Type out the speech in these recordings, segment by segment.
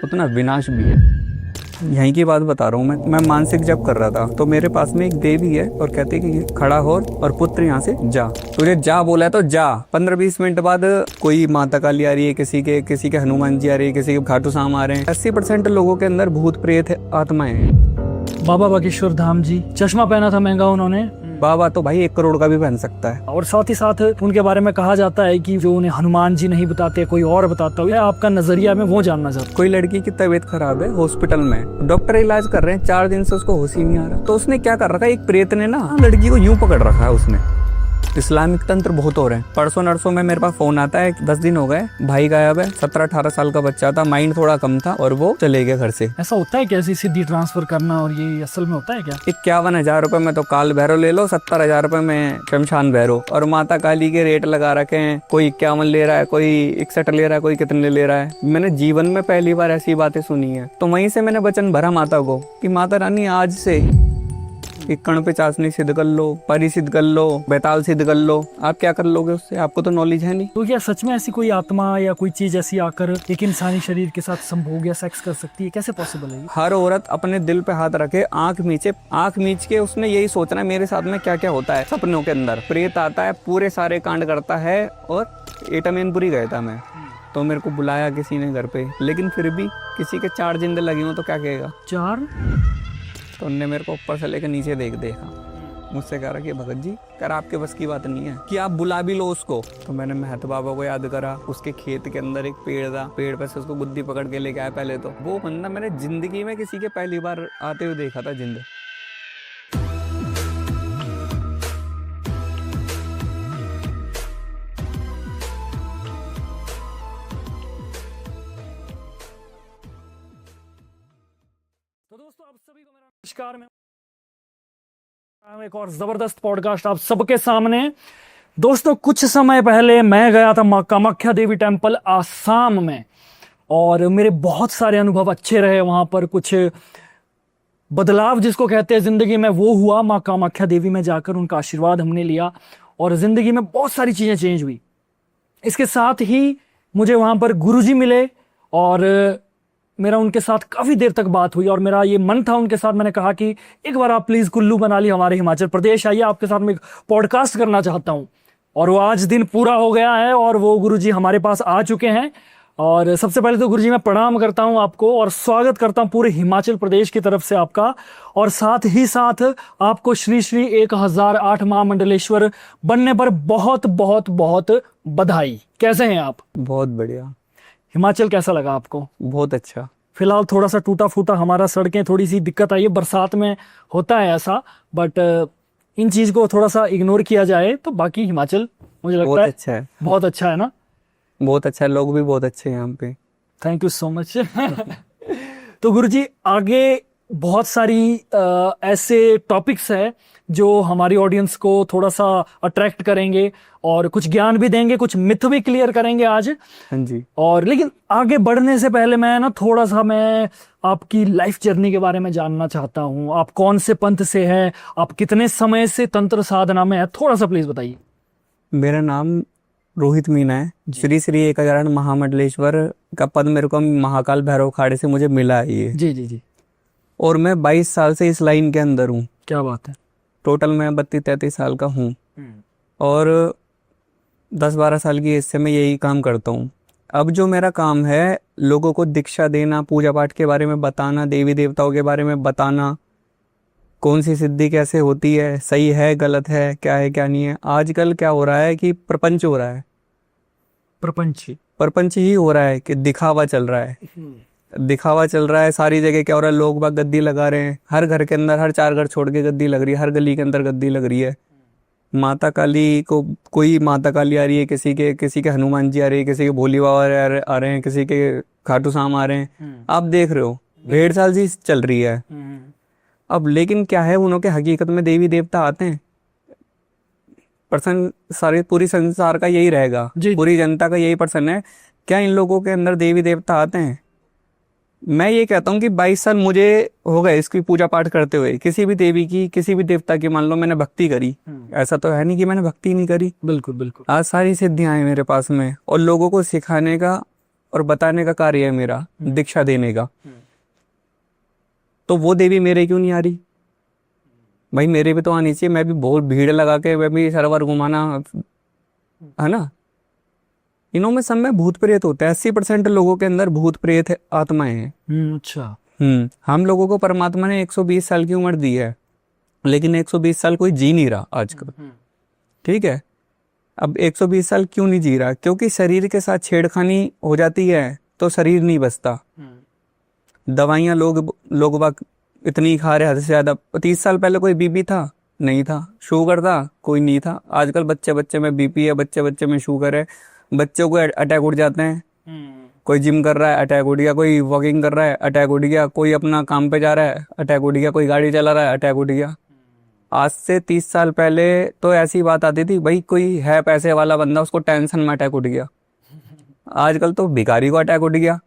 उतना विनाश भी है। यहीं की बात बता रहा हूँ मैं मानसिक जप कर रहा था तो मेरे पास में एक देवी है और कहती है कि खड़ा हो और पुत्र यहाँ से जा। तुझे जा बोला है तो जा। 15-20 मिनट बाद कोई माता काली आ रही है, किसी के हनुमान जी आ रही है, किसी के खाटू श्याम आ रहे हैं। 80% लोगों के अंदर भूत प्रेत आत्माएं हैं। बाबा बागेश्वर धाम जी, चश्मा पहना था महंगा उन्होंने। बाबा तो भाई 1 करोड़ का भी पहन सकता है। और साथ ही साथ उनके बारे में कहा जाता है कि जो उन्हें हनुमान जी नहीं बताते कोई और बताता हो। आपका नजरिया में वो जानना चाहता हूं। कोई लड़की की तबीयत खराब है, हॉस्पिटल में डॉक्टर इलाज कर रहे हैं, 4 दिन से उसको होश ही नहीं आ रहा। तो उसने क्या कर रखा है, एक प्रेत ने ना लड़की को यूं पकड़ रखा है उसने। इस्लामिक तंत्र बहुत हो रहे हैं। परसों नरसों में मेरे पास फोन आता है, 10 दिन हो गए, भाई गायब है, 17-18 साल का बच्चा था, माइंड थोड़ा कम था और वो चले गए घर से। ऐसा होता है कैसी सिद्धि ट्रांसफर करना, और ये असल में होता है क्या? 51,000 रुपए में तो काल भैरव ले लो, 70,000 रुपए में शमशान भैरव। और माता काली के रेट लगा रखे हैं, कोई 51 ले रहा है, कोई 61 ले रहा है, कोई कितने ले रहा है। मैंने जीवन में पहली बार ऐसी बातें सुनी है। तो वहीं से मैंने वचन भरा माता को कि माता रानी आज से इक्कड़ पे चाशनी सिद्ध कर लो, परी सिद्ध कर लो, बैताल सिद्ध कर लो। आप क्या कर लोगे उससे? आपको तो नॉलेज है नहीं। तो क्या सच में ऐसी कोई आत्मा या कोई चीज ऐसी आकर एक इंसानी शरीर के साथ संभोग या सेक्स कर सकती है? कैसे पॉसिबल है? हर औरत अपने दिल पे हाथ रखे, आंख मीच के उसने यही सोचना है मेरे साथ में क्या क्या होता है। सपनों के अंदर प्रेत आता है, पूरे सारे कांड करता है। और एटामेनपुरी गया था मैं, तो मेरे को बुलाया किसी ने घर पे, लेकिन फिर भी किसी के 4 जिंदे लगे हो तो क्या कहेगा? 4? तो उनने मेरे को ऊपर से लेकर नीचे देखा। मुझसे कह रहा कि भगत जी कर आपके बस की बात नहीं है कि आप बुला भी लो उसको। तो मैंने महतो बाबा को याद करा। उसके खेत के अंदर एक पेड़ था, पेड़ पर से उसको गुद्दी पकड़ के लेके आया। पहले तो वो बंदा मैंने जिंदगी में किसी के पहली बार आते हुए देखा था जिंदे। तो दोस्तों आप सभी को मेरा नमस्कार। मैं एक और जबरदस्त पॉडकास्ट आप सबके सामने। दोस्तों कुछ समय पहले मैं गया था मां कामाख्या देवी टेम्पल आसाम में, और मेरे बहुत सारे अनुभव अच्छे रहे। वहां पर कुछ बदलाव जिसको कहते हैं जिंदगी में वो हुआ। मां कामाख्या देवी में जाकर उनका आशीर्वाद हमने लिया और जिंदगी में बहुत सारी चीजें चेंज हुई। इसके साथ ही मुझे वहां पर गुरुजी मिले और मेरा उनके साथ काफ़ी देर तक बात हुई। और मेरा ये मन था उनके साथ, मैंने कहा कि एक बार आप प्लीज़ कुल्लू मनाली हमारे हिमाचल प्रदेश आइए, आपके साथ मैं एक पॉडकास्ट करना चाहता हूँ। और वो आज दिन पूरा हो गया है और वो गुरुजी हमारे पास आ चुके हैं। और सबसे पहले तो गुरुजी मैं प्रणाम करता हूँ आपको और स्वागत करता हूँ पूरे हिमाचल प्रदेश की तरफ से आपका। और साथ ही साथ आपको श्री श्री 1008 महामंडलेश्वर बनने पर बहुत बहुत बहुत बधाई। कैसे हैं आप? बहुत बढ़िया। हिमाचल कैसा लगा आपको? बहुत अच्छा। फिलहाल थोड़ा सा टूटा फूटा हमारा, सड़कें थोड़ी सी दिक्कत आई है, बरसात में होता है ऐसा, बट इन चीज को थोड़ा सा इग्नोर किया जाए तो बाकी हिमाचल मुझे लगता बहुत है अच्छा है। बहुत अच्छा है ना? बहुत अच्छा है, लोग भी बहुत अच्छे हैं यहाँ पे। Thank you so much. तो गुरुजी आगे बहुत सारी ऐसे टॉपिक्स है जो हमारी ऑडियंस को थोड़ा सा अट्रैक्ट करेंगे और कुछ ज्ञान भी देंगे, कुछ मिथ भी क्लियर करेंगे आज। हाँ जी। और लेकिन आगे बढ़ने से पहले मैं थोड़ा सा आपकी लाइफ जर्नी के बारे में जानना चाहता हूँ। आप कौन से पंथ से हैं? आप कितने समय से तंत्र साधना में है? थोड़ा सा प्लीज बताइए। मेरा नाम रोहित मीना है। श्री श्री 1008 महामंडलेश्वर का पद मेरे को महाकाल भैरव अखाड़े से मुझे मिला है ये। जी जी जी। और मैं 22 साल से इस लाइन के अंदर हूँ। क्या बात है। टोटल मैं 32-33 साल का हूँ और 10-12 साल की एज से मैं यही काम करता हूँ। अब जो मेरा काम है, लोगों को दीक्षा देना, पूजा पाठ के बारे में बताना, देवी देवताओं के बारे में बताना, कौन सी सिद्धि कैसे होती है, सही है गलत है, क्या है क्या नहीं है। आजकल क्या हो रहा है कि प्रपंच हो रहा है। प्रपंच ही हो रहा है कि दिखावा चल रहा है। दिखावा चल रहा है सारी जगह। क्या हो रहा है, लोग बाग गद्दी लगा रहे हैं हर घर के अंदर, हर 4 घर छोड़ के गद्दी लग रही है, हर गली के अंदर गद्दी लग रही है। माता काली को, कोई माता काली आ रही है, किसी के हनुमान जी आ रही है, किसी के भोली बाबा आ रहे हैं, किसी के खाटू श्याम आ रहे हैं। आप देख रहे हो 1.5 साल से चल रही है। अब लेकिन क्या है, उन्हों के हकीकत में देवी देवता आते हैं? प्रश्न सारे पूरी संसार का यही रहेगा, पूरी जनता का यही प्रश्न है, क्या इन लोगों के अंदर देवी देवता आते हैं? मैं ये कहता हूँ कि 22 साल मुझे हो गए इसकी पूजा पाठ करते हुए, किसी भी देवी की, किसी भी देवता की मान लो मैंने भक्ति करी। ऐसा तो है नहीं कि मैंने भक्ति नहीं करी। बिल्कुल बिल्कुल। आज सारी सिद्धियां हैं मेरे पास में और लोगों को सिखाने का और बताने का कार्य है मेरा, दीक्षा देने का, तो वो देवी मेरे क्यों नहीं आ रही? भाई मेरे भी तो आनी चाहिए, मैं भी बहुत भीड़ लगा के मैं भी सरवर घुमाना, है ना। इनों में सब में भूत प्रेत होते हैं, 80% लोगों के अंदर भूत प्रेत आत्माएं हैं। अच्छा। हम लोगों को परमात्मा ने 120 साल की उम्र दी है, लेकिन 120 साल कोई जी नहीं रहा आजकल, ठीक है। अब 120 साल क्यों नहीं जी रहा? क्योंकि शरीर के साथ छेड़खानी हो जाती है तो शरीर नहीं बचता। दवाइयाँ लोग बाग इतनी खा रहे हद से ज्यादा। 30 साल पहले कोई बीपी था? नहीं था। शुगर था? कोई नहीं था। आजकल बच्चे बच्चे में बीपी है, बच्चे बच्चे में शुगर है, बच्चों को अटैक उठ जाते हैं। कोई जिम कर रहा है, अटैक उठ गया, कोई वॉकिंग कर रहा है, अटैक उठ गया, कोई अपना काम पे जा रहा है, अटैक उठ गया, कोई गाड़ी चला रहा है, अटैक उठ गया। आज से 30 साल पहले तो ऐसी बात आती थी, भाई कोई है पैसे वाला बंदा, उसको टेंशन में अटैक उठ गया। आजकल तो भिखारी को अटैक उठ गया,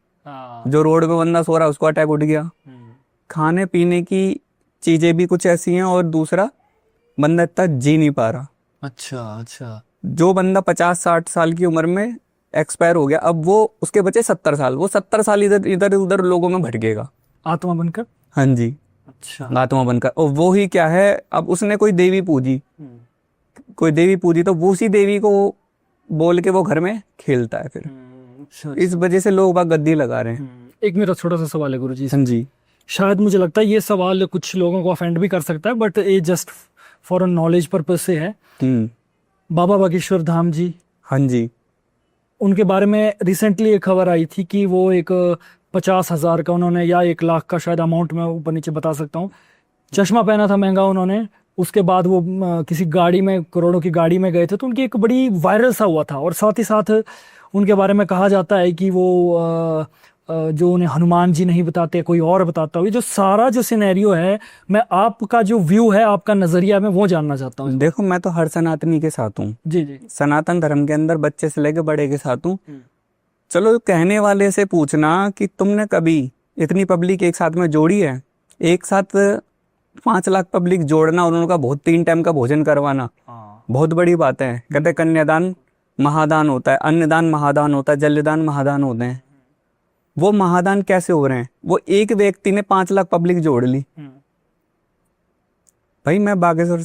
जो रोड पे बंदा सो रहा है उसको अटैक उठ गया। खाने पीने की चीजें भी कुछ ऐसी हैं, और दूसरा बंदा इतना जी नहीं पा रहा। अच्छा अच्छा। जो बंदा 50-60 साल की उम्र में एक्सपायर हो गया, अब वो उसके बचे 70 साल, वो 70 साल इधर इधर उधर लोगों में भटकेगा आत्मा बनकर। हाँ जी, अच्छा। आत्मा बनकर। और वो ही क्या है, अब उसने कोई देवी पूजी, कोई देवी पूजी, तो वो उसी देवी को बोल के वो घर में खेलता है फिर। अच्छा। इस वजह से लोग बाग गद्दी लगा रहे हैं। एक मेरा छोटा सा सवाल है गुरुजी। हाँ जी। शायद मुझे लगता है ये सवाल कुछ लोगों को ऑफेंड भी कर सकता है, बट ये जस्ट फॉर नॉलेज पर्पज से है। बाबा बागेश्वर धाम जी, हाँ जी। उनके बारे में रिसेंटली एक खबर आई थी कि वो एक 50,000 का उन्होंने, या 1 लाख का शायद अमाउंट मैं ऊपर नीचे बता सकता हूँ, चश्मा पहना था महंगा उन्होंने। उसके बाद वो किसी गाड़ी में, करोड़ों की गाड़ी में गए थे, तो उनकी एक बड़ी वायरल सा हुआ था। और साथ ही साथ उनके बारे में कहा जाता है कि वो जो उन्हें हनुमान जी नहीं बताते, कोई और बताता हो। ये जो सारा जो सिनेरियो है, मैं आपका जो व्यू है, आपका नजरिया, मैं वो जानना चाहता हूँ। देखो मैं तो हर सनातनी के साथ हूँ। जी जी। सनातन धर्म के अंदर बच्चे से लेके बड़े के साथ हूँ। चलो कहने वाले से पूछना कि तुमने कभी इतनी पब्लिक एक साथ में जोड़ी है? एक साथ 5 लाख पब्लिक जोड़ना और उनका बहुत 3 टाइम का भोजन करवाना बहुत बड़ी बात है। कहते कन्यादान महादान होता है, अन्नदान महादान होता है, जलदान महादान होते हैं। वो महादान कैसे हो रहे हैं? वो एक व्यक्ति ने 5 लाख पब्लिक जोड़ ली। भाई मैं बागेश्वर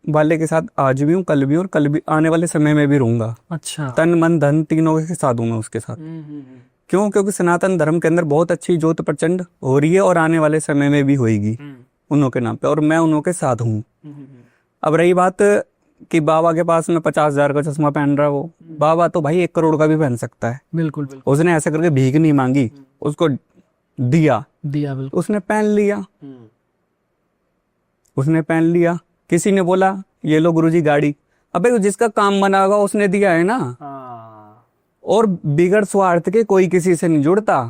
वाले के साथ आज भी हूँ, कल भी हूँ, और कल भी आने वाले समय में भी रहूंगा। अच्छा। तन मन धन तीनों के साथ हूँ मैं उसके साथ। क्यों? क्योंकि सनातन धर्म के अंदर बहुत अच्छी ज्योत प्रचंड हो रही है, और आने वाले समय में भी होगी उन्हों के नाम पे, और मैं उन्हों के साथ हूँ। अब रही बात कि बाबा के पास में 50,000 का चश्मा पहन रहा है, वो बाबा तो भाई 1 करोड़ का भी पहन सकता है। बिल्कुल बिल्कुल। उसने ऐसे करके भीख नहीं मांगी, उसको दिया, बिल्कुल। उसने पहन लिया, उसने पहन लिया। किसी ने बोला ये लो गुरुजी गाड़ी, अबे जिसका काम बना होगा उसने दिया है ना। और बिगड़ स्वार्थ के कोई किसी से नहीं जुड़ता,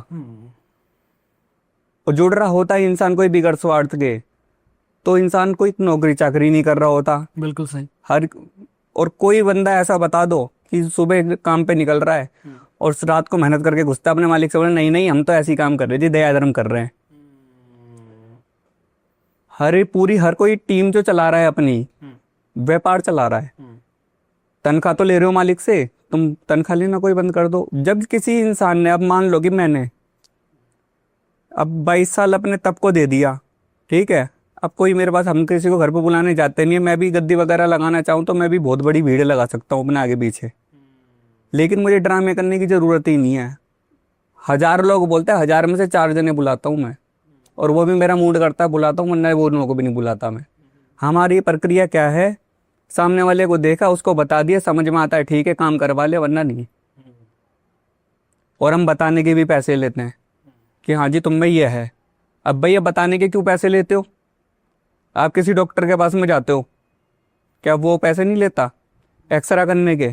और जुड़ रहा होता है इंसान कोई बिगड़ स्वार्थ के, तो इंसान कोई नौकरी चाकरी नहीं कर रहा होता। बिल्कुल सही। और कोई बंदा ऐसा बता दो कि सुबह काम पे निकल रहा है और रात को मेहनत करके घुसता अपने मालिक से, बोले नहीं नहीं हम तो ऐसी काम कर रहे जी, दया धर्म कर रहे हैं। हर कोई टीम जो चला रहा है अपनी, व्यापार चला रहा है। तनख्वाह तो ले रहे हो मालिक से, तुम तनख्वाह लेना कोई बंद कर दो। जब किसी इंसान ने, अब मान लो कि मैंने अब 22 साल अपने तप को दे दिया, ठीक है, अब कोई मेरे पास, हम किसी को घर पे बुलाने जाते नहीं है, मैं भी गद्दी वगैरह लगाना चाहूँ तो मैं भी बहुत बड़ी भीड़ लगा सकता हूँ अपने आगे पीछे, लेकिन मुझे ड्रामे करने की जरूरत ही नहीं है। 1000 लोग बोलते हैं, 1000 में से 4 जने बुलाता हूँ मैं, और वो भी मेरा मूड करता है बुलाता हूँ, वरना वो लोगों को भी नहीं बुलाता मैं। हमारी प्रक्रिया क्या है, सामने वाले को देखा, उसको बता दिया, समझ में आता है ठीक है काम करवा ले, वरना नहीं। और हम बताने के भी पैसे लेते हैं कि हाँ जी तुम में ये है। अब भैया बताने के क्यों पैसे लेते हो? आप किसी डॉक्टर के पास में जाते हो, क्या वो पैसे नहीं लेता? एक्सरा करने के,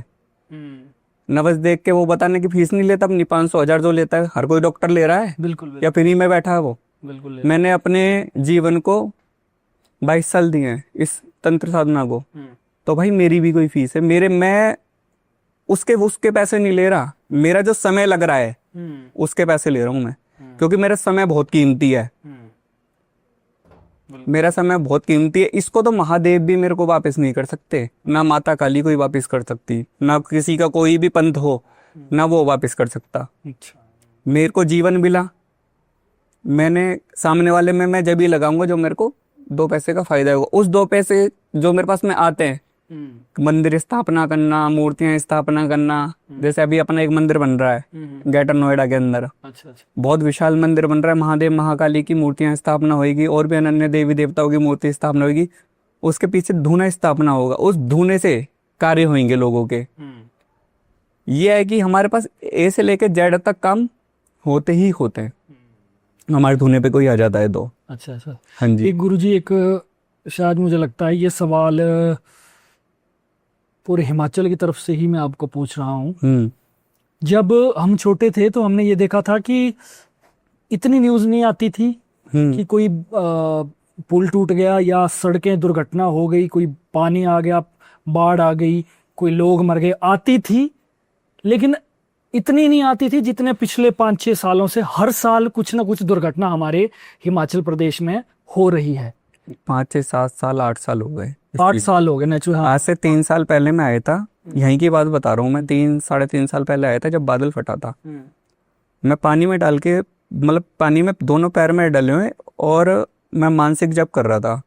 नवस देख के वो बताने की फीस नहीं लेता अपनी? 500-1000 जो लेता है हर कोई डॉक्टर ले रहा है। बिल्कुल। या फ्री में बैठा है वो? बिल्कुल। मैंने अपने जीवन को 22 साल दिए हैं इस तंत्र साधना को, तो भाई मेरी भी कोई फीस है। मैं उसके पैसे नहीं ले रहा, मेरा जो समय लग रहा है उसके पैसे ले रहा हूँ मैं, क्योंकि मेरा समय बहुत कीमती है। मेरा समय बहुत कीमती है। इसको तो महादेव भी मेरे को वापस नहीं कर सकते, ना माता काली कोई वापस कर सकती, ना किसी का कोई भी पंथ हो, ना वो वापस कर सकता। मेरे को जीवन मिला, मैंने सामने वाले में मैं जब ही लगाऊंगा जो मेरे को 2 पैसे का फायदा होगा। उस 2 पैसे जो मेरे पास में आते हैं, मंदिर स्थापना करना, मूर्तियां स्थापना करना, जैसे अभी अपना एक मंदिर बन रहा है ग्रेटर नोएडा के अंदर। अच्छा अच्छा। बहुत विशाल मंदिर बन रहा है, महादेव महाकाली की मूर्तियां स्थापना होगी और भी अन्य देवी देवताओं की मूर्ति स्थापना होगी। उसके पीछे धूना स्थापना होगा, उस धूने से कार्य होंगे लोगों के। ये है कि हमारे पास ए से लेके जेड तक काम होते ही होते हैं, हमारे धूने पे कोई आ जाता है तो। अच्छा अच्छा। हाँ जी। एक गुरुजी, एक शायद मुझे लगता है ये सवाल पूरे हिमाचल की तरफ से ही मैं आपको पूछ रहा हूँ। जब हम छोटे थे तो हमने ये देखा था कि इतनी न्यूज़ नहीं आती थी कि कोई पुल टूट गया या सड़कें दुर्घटना हो गई, कोई पानी आ गया, बाढ़ आ गई, कोई लोग मर गए। आती थी लेकिन इतनी नहीं आती थी जितने पिछले 5-6 सालों से हर साल कुछ ना कुछ दुर्घटना हमारे हिमाचल प्रदेश में हो रही है। 5 से 7 साल 8 साल हो गए। 8 साल हो गए नेचुरल। हाँ। आज से 3 साल पहले मैं आया था, यहीं की बात बता रहा हूँ मैं। 3-3.5 साल पहले आया था जब बादल फटा था। मैं पानी में डाल के, मतलब पानी में दोनों पैर में डले हुए, और मैं मानसिक जप कर रहा था।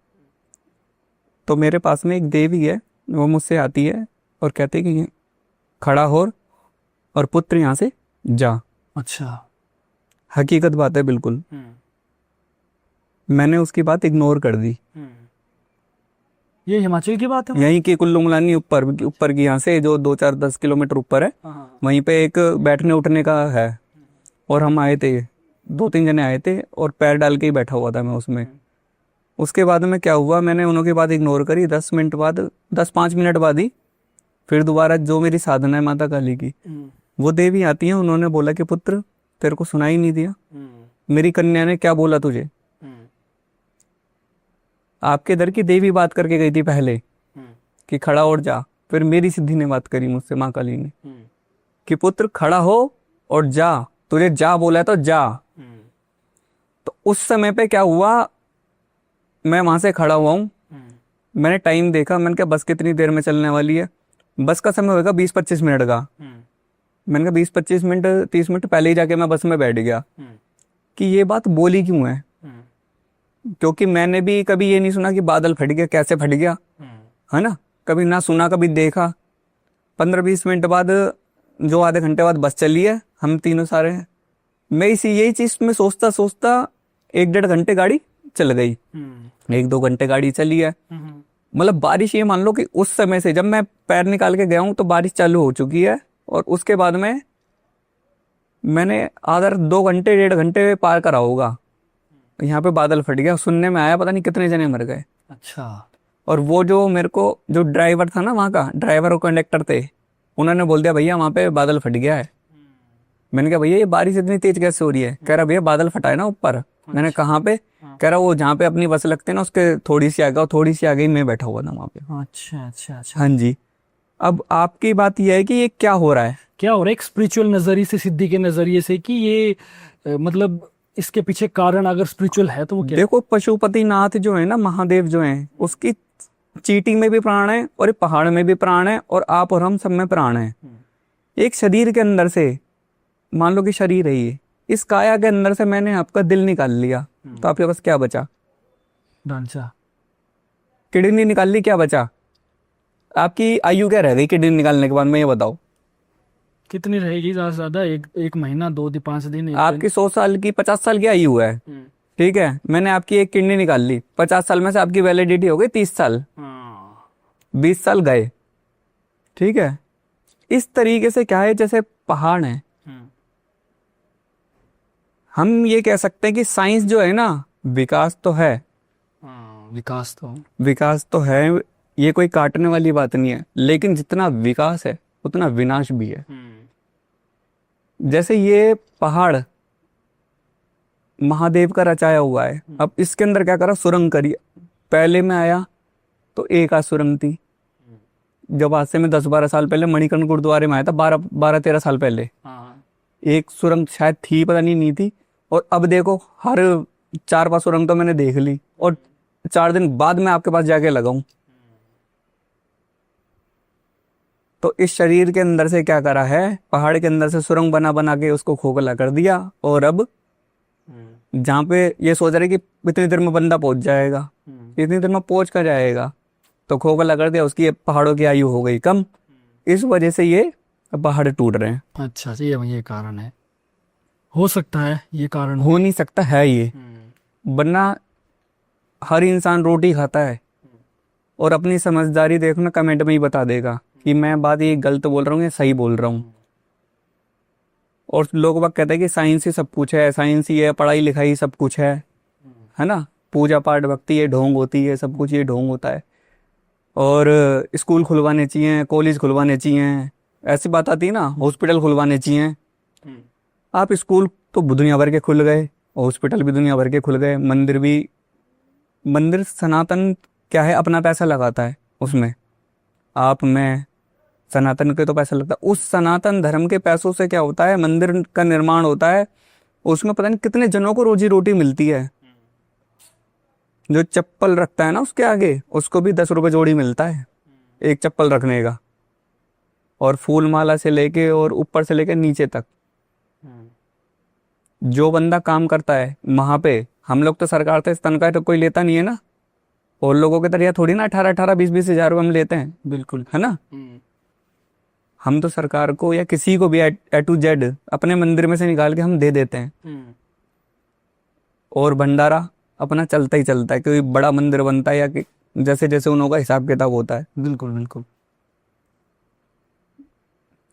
तो मेरे पास में एक देवी है, वो मुझसे आती है और कहती है कि खड़ा हो और पुत्र यहाँ से जा। अच्छा। हकीकत बात है बिल्कुल। मैंने उसकी बात इग्नोर कर दी। ये हिमाचल की बात है? यहीं की कुल्लू मनाली ऊपर की, यहाँ से जो 2-4-10 किलोमीटर ऊपर है, वहीं पे एक बैठने उठने का है। और हम आए थे, 2-3 जने आए थे, और पैर डाल के ही बैठा हुआ था मैं उसमें। उसके बाद में क्या हुआ, मैंने उनकी बात इग्नोर करी। 10-5 मिनट बाद ही फिर दोबारा जो मेरी साधना है माता काली की, वो देवी आती है। उन्होंने बोला कि पुत्र, तेरे को सुनाई नहीं दिया? मेरी कन्या ने क्या बोला तुझे? आपके दर की देवी बात करके गई थी पहले कि खड़ा और जा। फिर मेरी सिद्धि ने बात करी मुझसे, माँ काली ने, कि पुत्र खड़ा हो और जा, तुझे जा बोला है तो जा। तो उस समय पे क्या हुआ, मैं वहां से खड़ा हुआ हूँ, मैंने टाइम देखा, मैंने कहा बस कितनी देर में चलने वाली है? बस का समय होगा 20-25 मिनट का। मैंने कहा 20-25 मिनट 30 मिनट पहले ही जाके मैं बस में बैठ गया कि ये बात बोली क्यों है। क्योंकि मैंने भी कभी ये नहीं सुना कि बादल फट गया, कैसे फट गया, है ना, कभी ना सुना कभी देखा। 15-20 मिनट बाद, जो आधे घंटे बाद बस चली है, हम तीनों सारे हैं, मैं यही चीज में सोचता सोचता 1-1.5 घंटे गाड़ी चल गई। 1-2 घंटे गाड़ी चली है। मतलब बारिश, ये मान लो कि उस समय से जब मैं पैर निकाल के गया हूं तो बारिश चालू हो चुकी है, और उसके बाद में मैंने आधा 2 घंटे 1.5 घंटे पार करा होगा, यहाँ पे बादल फट गया। सुनने में आया पता नहीं कितने जने मर गए। अच्छा। और वो जो मेरे को, जो ड्राइवर था ना, वहाँ का ड्राइवर और कंडक्टर थे, उन्होंने बोल दिया भैया वहाँ पे बादल फट गया है। मैंने कहा भैया ये बारिश इतनी तेज कैसे हो रही है? कह रहा भैया बादल फटा है ना ऊपर। मैंने कहाँ पे? कह रहा वो जहाँ पे अपनी बस लगती है ना, उसके थोड़ी सी आगे, और थोड़ी सी आगे ही मैं बैठा हुआ था वहाँ पे। अच्छा अच्छा अच्छा। हाँ जी। अब आपकी बात यह है कि ये क्या हो रहा है? क्या हो रहा है एक स्पिरिचुअल नजरिए से, सिद्धि के नजरिए से, कि ये मतलब इसके पीछे कारण अगर स्पिरिचुअल है तो वो क्या? देखो, पशुपति नाथ जो है ना, महादेव जो है, उसकी चींटी में भी प्राण है, और ये पहाड़ में भी प्राण है, और आप और हम सब में प्राण है। एक शरीर के अंदर से, मान लो कि शरीर है ये, इस काया के अंदर से मैंने आपका दिल निकाल लिया, तो आपके पास क्या बचा? ढांचा। किडनी निकाल ली, क्या बचा? आपकी आयु क्या रह गई किडनी निकालने के बाद? मैं ये बताओ कितनी रहेगी? ज्यादा से ज्यादा एक महीना, 2-5 दिन। आपकी 100 साल की, 50 साल की आयु है, ठीक है। मैंने आपकी एक किडनी निकाल ली, 50 साल में से आपकी वैलिडिटी हो गई 30 साल। 20 साल गए, ठीक है। इस तरीके से क्या है, जैसे पहाड़ है, हम ये कह सकते हैं कि साइंस जो है ना, विकास तो है, विकास तो है, ये कोई काटने वाली बात नहीं है, लेकिन जितना विकास है उतना विनाश भी है। जैसे ये पहाड़ महादेव का रचाया हुआ है, अब इसके अंदर क्या करा, सुरंग करी। पहले में आया तो एक आध सुरंग थी, जब आज से मैं 10-12 साल पहले मणिकर्ण गुरुद्वारे में आया था, 12-13 साल पहले, एक सुरंग शायद थी, पता नहीं थी। और अब देखो, हर 4-5 सुरंग तो मैंने देख ली, और 4 दिन बाद मैं आपके पास जाके लगाऊं। तो इस शरीर के अंदर से क्या करा है, पहाड़ के अंदर से सुरंग बना बना के उसको खोखला कर दिया, और अब जहाँ पे ये सोच रहे कि इतनी देर में बंदा पहुंच जाएगा, इतनी देर में पहुंच कर जाएगा, तो खोखला कर दिया, उसकी पहाड़ों की आयु हो गई कम। इस वजह से ये पहाड़ टूट रहे हैं। अच्छा, ये कारण है, हो सकता है ये कारण हो नहीं सकता है ये, वरना हर इंसान रोटी खाता है और अपनी समझदारी देखना कमेंट में ही बता देगा कि मैं बात ये गलत बोल रहा हूँ या सही बोल रहा हूँ। और लोग बाग कहते हैं कि साइंस ही सब कुछ है, साइंस ही है, पढ़ाई लिखाई सब कुछ है ना, पूजा पाठ भक्ति ये ढोंग होती है, सब कुछ ये ढोंग होता है, और स्कूल खुलवाने चाहिए, कॉलेज खुलवाने चाहिए, ऐसी बात आती है ना, हॉस्पिटल खुलवाने चाहिए। आप स्कूल तो दुनिया भर के खुल गए, हॉस्पिटल भी दुनिया भर के खुल गए, मंदिर भी, मंदिर सनातन क्या है, अपना पैसा लगाता है उसमें, आप मैं सनातन के तो पैसा लगता है, उस सनातन धर्म के पैसों से क्या होता है, मंदिर का निर्माण होता है, उसमें पता नहीं कितने जनों को रोजी रोटी मिलती है। जो चप्पल रखता है ना उसके आगे, उसको भी 10 रुपए जोड़ी मिलता है एक चप्पल रखने का, और फूल माला से लेके और ऊपर से लेके नीचे तक जो बंदा काम करता है वहां पे, हम लोग तो सरकार से तनख्वाह तो कोई लेता नहीं है ना, और लोगों के तरह थोड़ी ना 18-18 20-20 हजार रुपये हम लेते हैं, बिल्कुल है ना। हम तो सरकार को या किसी को भी ए टू जेड अपने मंदिर में से निकाल के हम दे देते हैं, और भंडारा अपना चलता ही चलता है, कोई बड़ा मंदिर बनता है या जैसे जैसे उन लोगों का हिसाब किताब होता है। बिल्कुल बिल्कुल।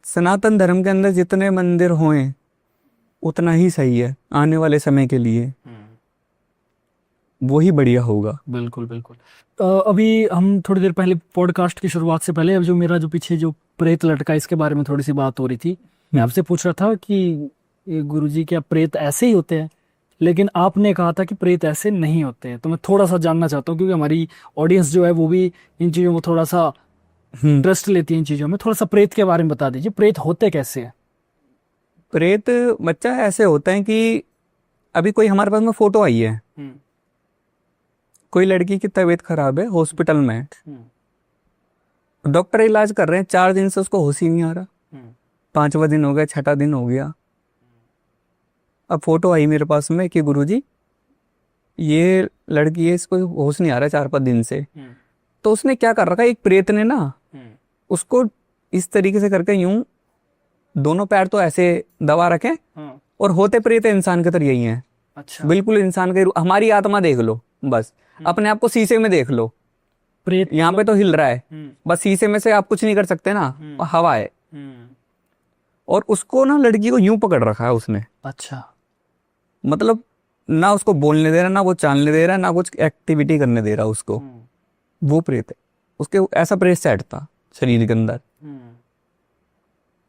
सनातन धर्म के अंदर जितने मंदिर हों उतना ही सही है, आने वाले समय के लिए वो ही बढ़िया होगा। बिल्कुल बिल्कुल। अभी हम थोड़ी देर पहले पॉडकास्ट की शुरुआत से पहले, अब जो मेरा जो पीछे जो प्रेत लटका, इसके बारे में थोड़ी सी बात हो रही थी, मैं आपसे पूछ रहा था कि गुरुजी क्या प्रेत ऐसे ही होते हैं, लेकिन आपने कहा था कि प्रेत ऐसे नहीं होते हैं। तो मैं थोड़ा सा जानना चाहता हूँ, क्योंकि हमारी ऑडियंस जो है वो भी इन चीज़ों में थोड़ा सा इंटरेस्ट लेती है इन चीज़ों में। थोड़ा सा प्रेत के बारे में बता दीजिए, प्रेत होते कैसे हैं? प्रेत बच्चा ऐसे होता है कि अभी कोई हमारे पास में फोटो आई है, कोई लड़की की तबीयत खराब है, हॉस्पिटल में है, डॉक्टर इलाज कर रहे हैं, 4 दिन से उसको होश ही नहीं आ रहा, 5वां दिन हो गया, 6ठा दिन हो गया, अब फोटो आई मेरे पास में कि गुरुजी ये लड़की है, इसको होश नहीं आ रहा 4-5 दिन से। तो उसने क्या कर रखा है, एक प्रेत ने ना उसको इस तरीके से करके यूं दोनों पैर तो ऐसे दबा रखे, और होते प्रेत इंसान के तरह यही है। अच्छा। बिल्कुल इंसान के, हमारी आत्मा देख लो बस, अपने आप को शीशे में देख लो, प्रेत यहाँ पे तो हिल रहा है, बस शीशे में से आप कुछ नहीं कर सकते ना, हवा है, और उसको ना लड़की को यूं पकड़ रखा है उसने। अच्छा। मतलब ना उसको बोलने दे रहा, ना वो चालने दे रहा, ना कुछ एक्टिविटी करने दे रहा उसको, वो प्रेत है। उसके ऐसा प्रेत सेट था शरीर के अंदर।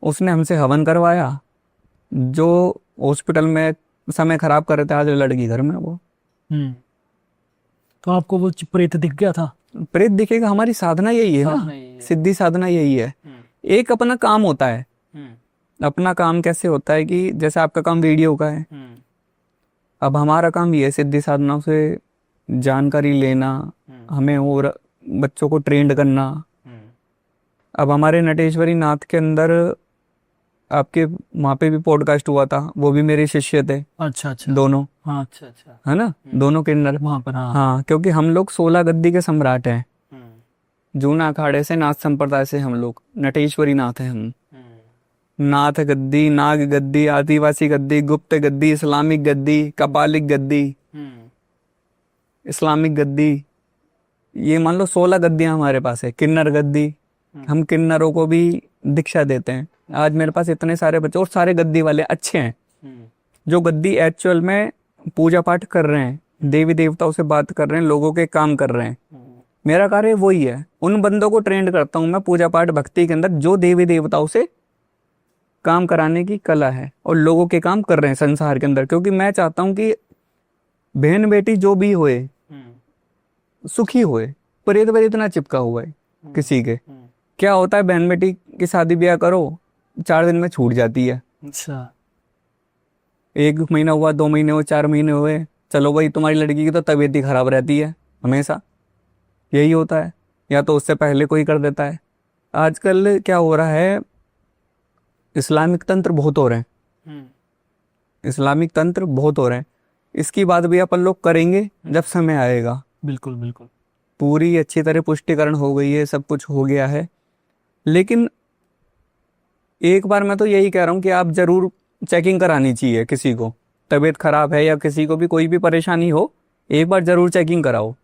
उसने हमसे हवन करवाया, जो हॉस्पिटल में समय खराब कर रहे थे, आज लड़की घर में वो। तो आपको वो प्रेत दिख गया था? प्रेत दिखेगा, हमारी साधना यही है ना, सिद्धि साधना यही है। एक अपना काम होता है, अपना काम कैसे होता है कि जैसे आपका काम वीडियो का है, अब हमारा काम ये है सिद्धि साधना से जानकारी लेना, हमें और बच्चों को ट्रेंड करना। अब हमारे नटेश्वरी नाथ के अंदर आपके वहाँ पे भी पॉडकास्ट हुआ था, वो भी मेरे शिष्य थे। अच्छा अच्छा। दोनों। हाँ अच्छा अच्छा। है ना, दोनों किन्नर वहाँ पर। हाँ हाँ, क्योंकि हम लोग 16 गद्दी के सम्राट हैं। जूना अखाड़े से, नाथ संप्रदाय से हम लोग नटेश्वरी नाथ हैं हम। नाथ गद्दी, नाग गद्दी, आदिवासी गद्दी, गुप्त गद्दी, इस्लामिक गद्दी, कपालिक गद्दी, इस्लामिक गद्दी, ये मान लो 16 गद्दियां हमारे पास है। किन्नर गद्दी, हम किन्नरों को भी दीक्षा देते हैं। आज मेरे पास इतने सारे बच्चे, और सारे गद्दी वाले अच्छे हैं, जो गद्दी एक्चुअल में पूजा पाठ कर रहे हैं, देवी देवताओं से बात कर रहे हैं, लोगों के काम कर रहे हैं। मेरा कार्य वही है, उन बंदों को ट्रेंड करता हूँ मैं पूजा पाठ भक्ति के अंदर, जो देवी देवताओं से काम कराने की कला है और लोगों के काम कर रहे हैं संसार के अंदर। क्योंकि मैं चाहता हूँ कि बहन बेटी जो भी होए सुखी होए। प्रेत वेत ना चिपका हुआ है किसी के। क्या होता है, बहन बेटी की शादी ब्याह करो, 4 दिन में छूट जाती है। अच्छा। 1 महीना हुआ, 2 महीने हुए, 4 महीने हुए, चलो भाई तुम्हारी लड़की की तो तबीयत ही खराब रहती है, हमेशा यही होता है। या तो उससे पहले कोई कर देता है, आजकल क्या हो रहा है, इस्लामिक तंत्र बहुत हो रहे हैं, इस्लामिक तंत्र बहुत हो रहे हैं। इसकी बात भी अपन लोग करेंगे जब समय आएगा। बिल्कुल बिल्कुल। पूरी अच्छी तरह पुष्टिकरण हो गई है, सब कुछ हो गया है। लेकिन एक बार मैं तो यही कह रहा हूँ कि आप जरूर चेकिंग करानी चाहिए। किसी को तबीयत खराब है या किसी को भी कोई भी परेशानी हो, एक बार जरूर चेकिंग कराओ।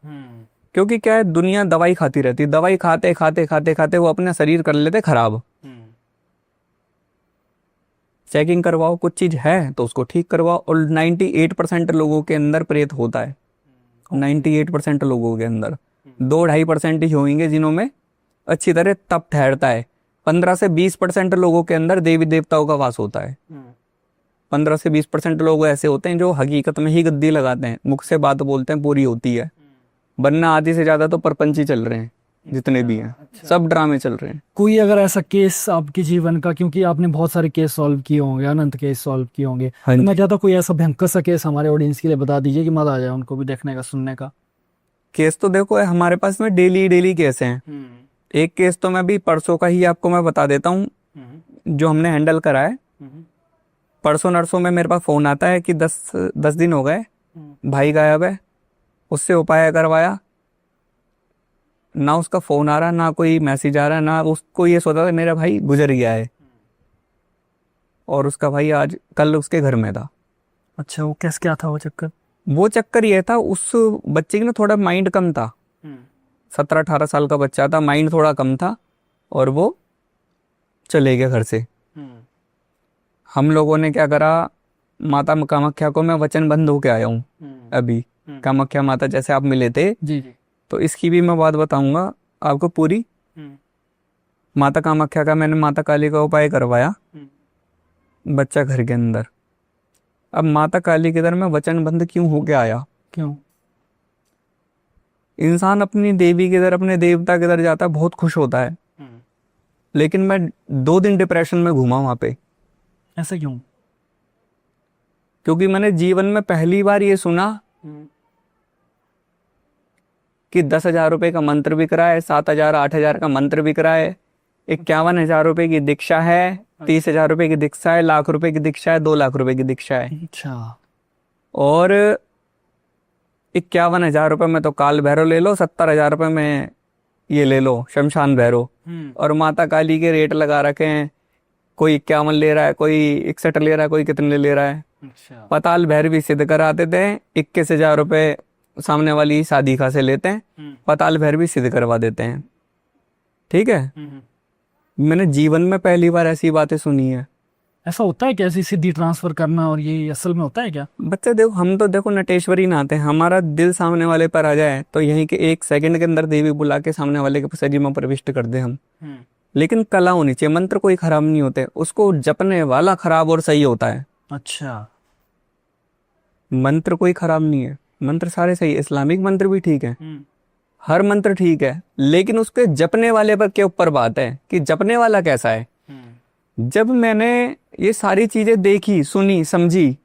क्योंकि क्या है, दुनिया दवाई खाती रहती है, दवाई खाते खाते खाते खाते वो अपना शरीर कर लेते खराब। चेकिंग करवाओ, कुछ चीज है तो उसको ठीक करवाओ। और 98% लोगों के अंदर प्रेत होता है, 98% लोगों के अंदर 2-2.5% ही होंगे जिन्हों में अच्छी तरह तप ठहरता है। 15 से 20% लोगों के अंदर देवी देवताओं का वास होता है। 15 से 20% लोग ऐसे होते हैं जो हकीकत में ही गद्दी लगाते हैं, मुख से बात बोलते हैं, पूरी होती है। वरना आधी से ज्यादा तो परपंची चल रहे हैं, जितने भी हैं। सब ड्रामे चल रहे हैं। कोई अगर ऐसा केस आपके जीवन का, क्योंकि आपने बहुत सारे केस सॉल्व किए होंगे, अनंत केस सॉल्व किए होंगे, हाँ तो जी। मैं चाहता हूँ कोई ऐसा भयंकर सा केस हमारे ऑडियंस के लिए बता दीजिए कि मजा आ जाए उनको भी देखने का, सुनने का। केस तो देखो हमारे पास में डेली डेली केस हैं। एक केस तो मैं भी परसों का ही आपको मैं बता देता हूँ, जो हमने हैंडल करा है। परसों नरसों में मेरे पास फोन आता है कि 10 दिन हो गए, भाई गायब है। उससे उपाय करवाया, ना उसका फोन आ रहा, ना कोई मैसेज आ रहा, ना उसको ये सोचा था मेरा भाई गुजर गया है। और उसका भाई आज कल उसके घर में था। अच्छा, वो कैसे, क्या था वो चक्कर? वो चक्कर ये था, उस बच्चे की ना थोड़ा माइंड कम था। 17-18 साल का बच्चा था, माइंड थोड़ा कम था, और वो चले गए घर से। हम लोगों ने क्या करा, माता कामाख्या को मैं वचनबद्ध होके आया हूँ अभी। कामाख्या माता जैसे आप मिले थे, जी जी। तो इसकी भी मैं बात बताऊंगा आपको पूरी। माता कामाख्या का मैंने माता काली का उपाय करवाया, बच्चा घर के अंदर। अब माता काली के दर में वचनबद्ध क्यों होके आया? क्यों? इंसान अपनी देवी के दर, अपने देवता के दर जाता है, बहुत खुश होता है। लेकिन मैं 2 दिन डिप्रेशन में घूमा वहां पे। ऐसा क्यों? क्योंकि मैंने जीवन में पहली बार ये सुना कि 10,000 रुपए का मंत्र बिक रहा है, 7,000 8,000 का मंत्र बिक रहा है, 51,000 रुपए की दीक्षा है, 30,000 रुपए की दीक्षा है, लाख रुपए की दीक्षा है, 2 लाख रुपए की दीक्षा है। अच्छा। और 51,000 रुपए में तो काल भैरव ले लो, 70,000 रुपए में ये ले लो शमशान भैरव। और माता काली के रेट लगा रखे हैं, कोई 51 ले रहा है, कोई 61 ले रहा है, कोई कितने ले रहा है। अच्छा। पताल भैरव भी सिद्ध करा देते हैं, 21,000 रुपए सामने वाली शादी का से लेते हैं, पताल भैरव भी सिद्ध करवा देते हैं। ठीक है, मैंने जीवन में पहली बार ऐसी बातें सुनी है। ऐसा होता है क्या, ऐसी सिद्धि ट्रांसफर करना, और ये असल में होता है क्या? बच्चे देखो, हम तो देखो नटेश्वरी नहाते हैं, हमारा दिल सामने वाले पर आ जाए तो यहीं के 1 सेकंड के अंदर देवी बुला के सामने वाले के शरीर में प्रविष्ट कर दे हम। लेकिन कला होनी चाहिए। मंत्र कोई खराब नहीं होते, उसको जपने वाला खराब और सही होता है। अच्छा। मंत्र कोई खराब नहीं है, मंत्र सारे सही है। इस्लामिक मंत्र भी ठीक है, हर मंत्र ठीक है, लेकिन उसके जपने वाले पर के ऊपर बात है कि जपने वाला कैसा है। जब मैंने ये सारी चीजें देखी, सुनी, समझी,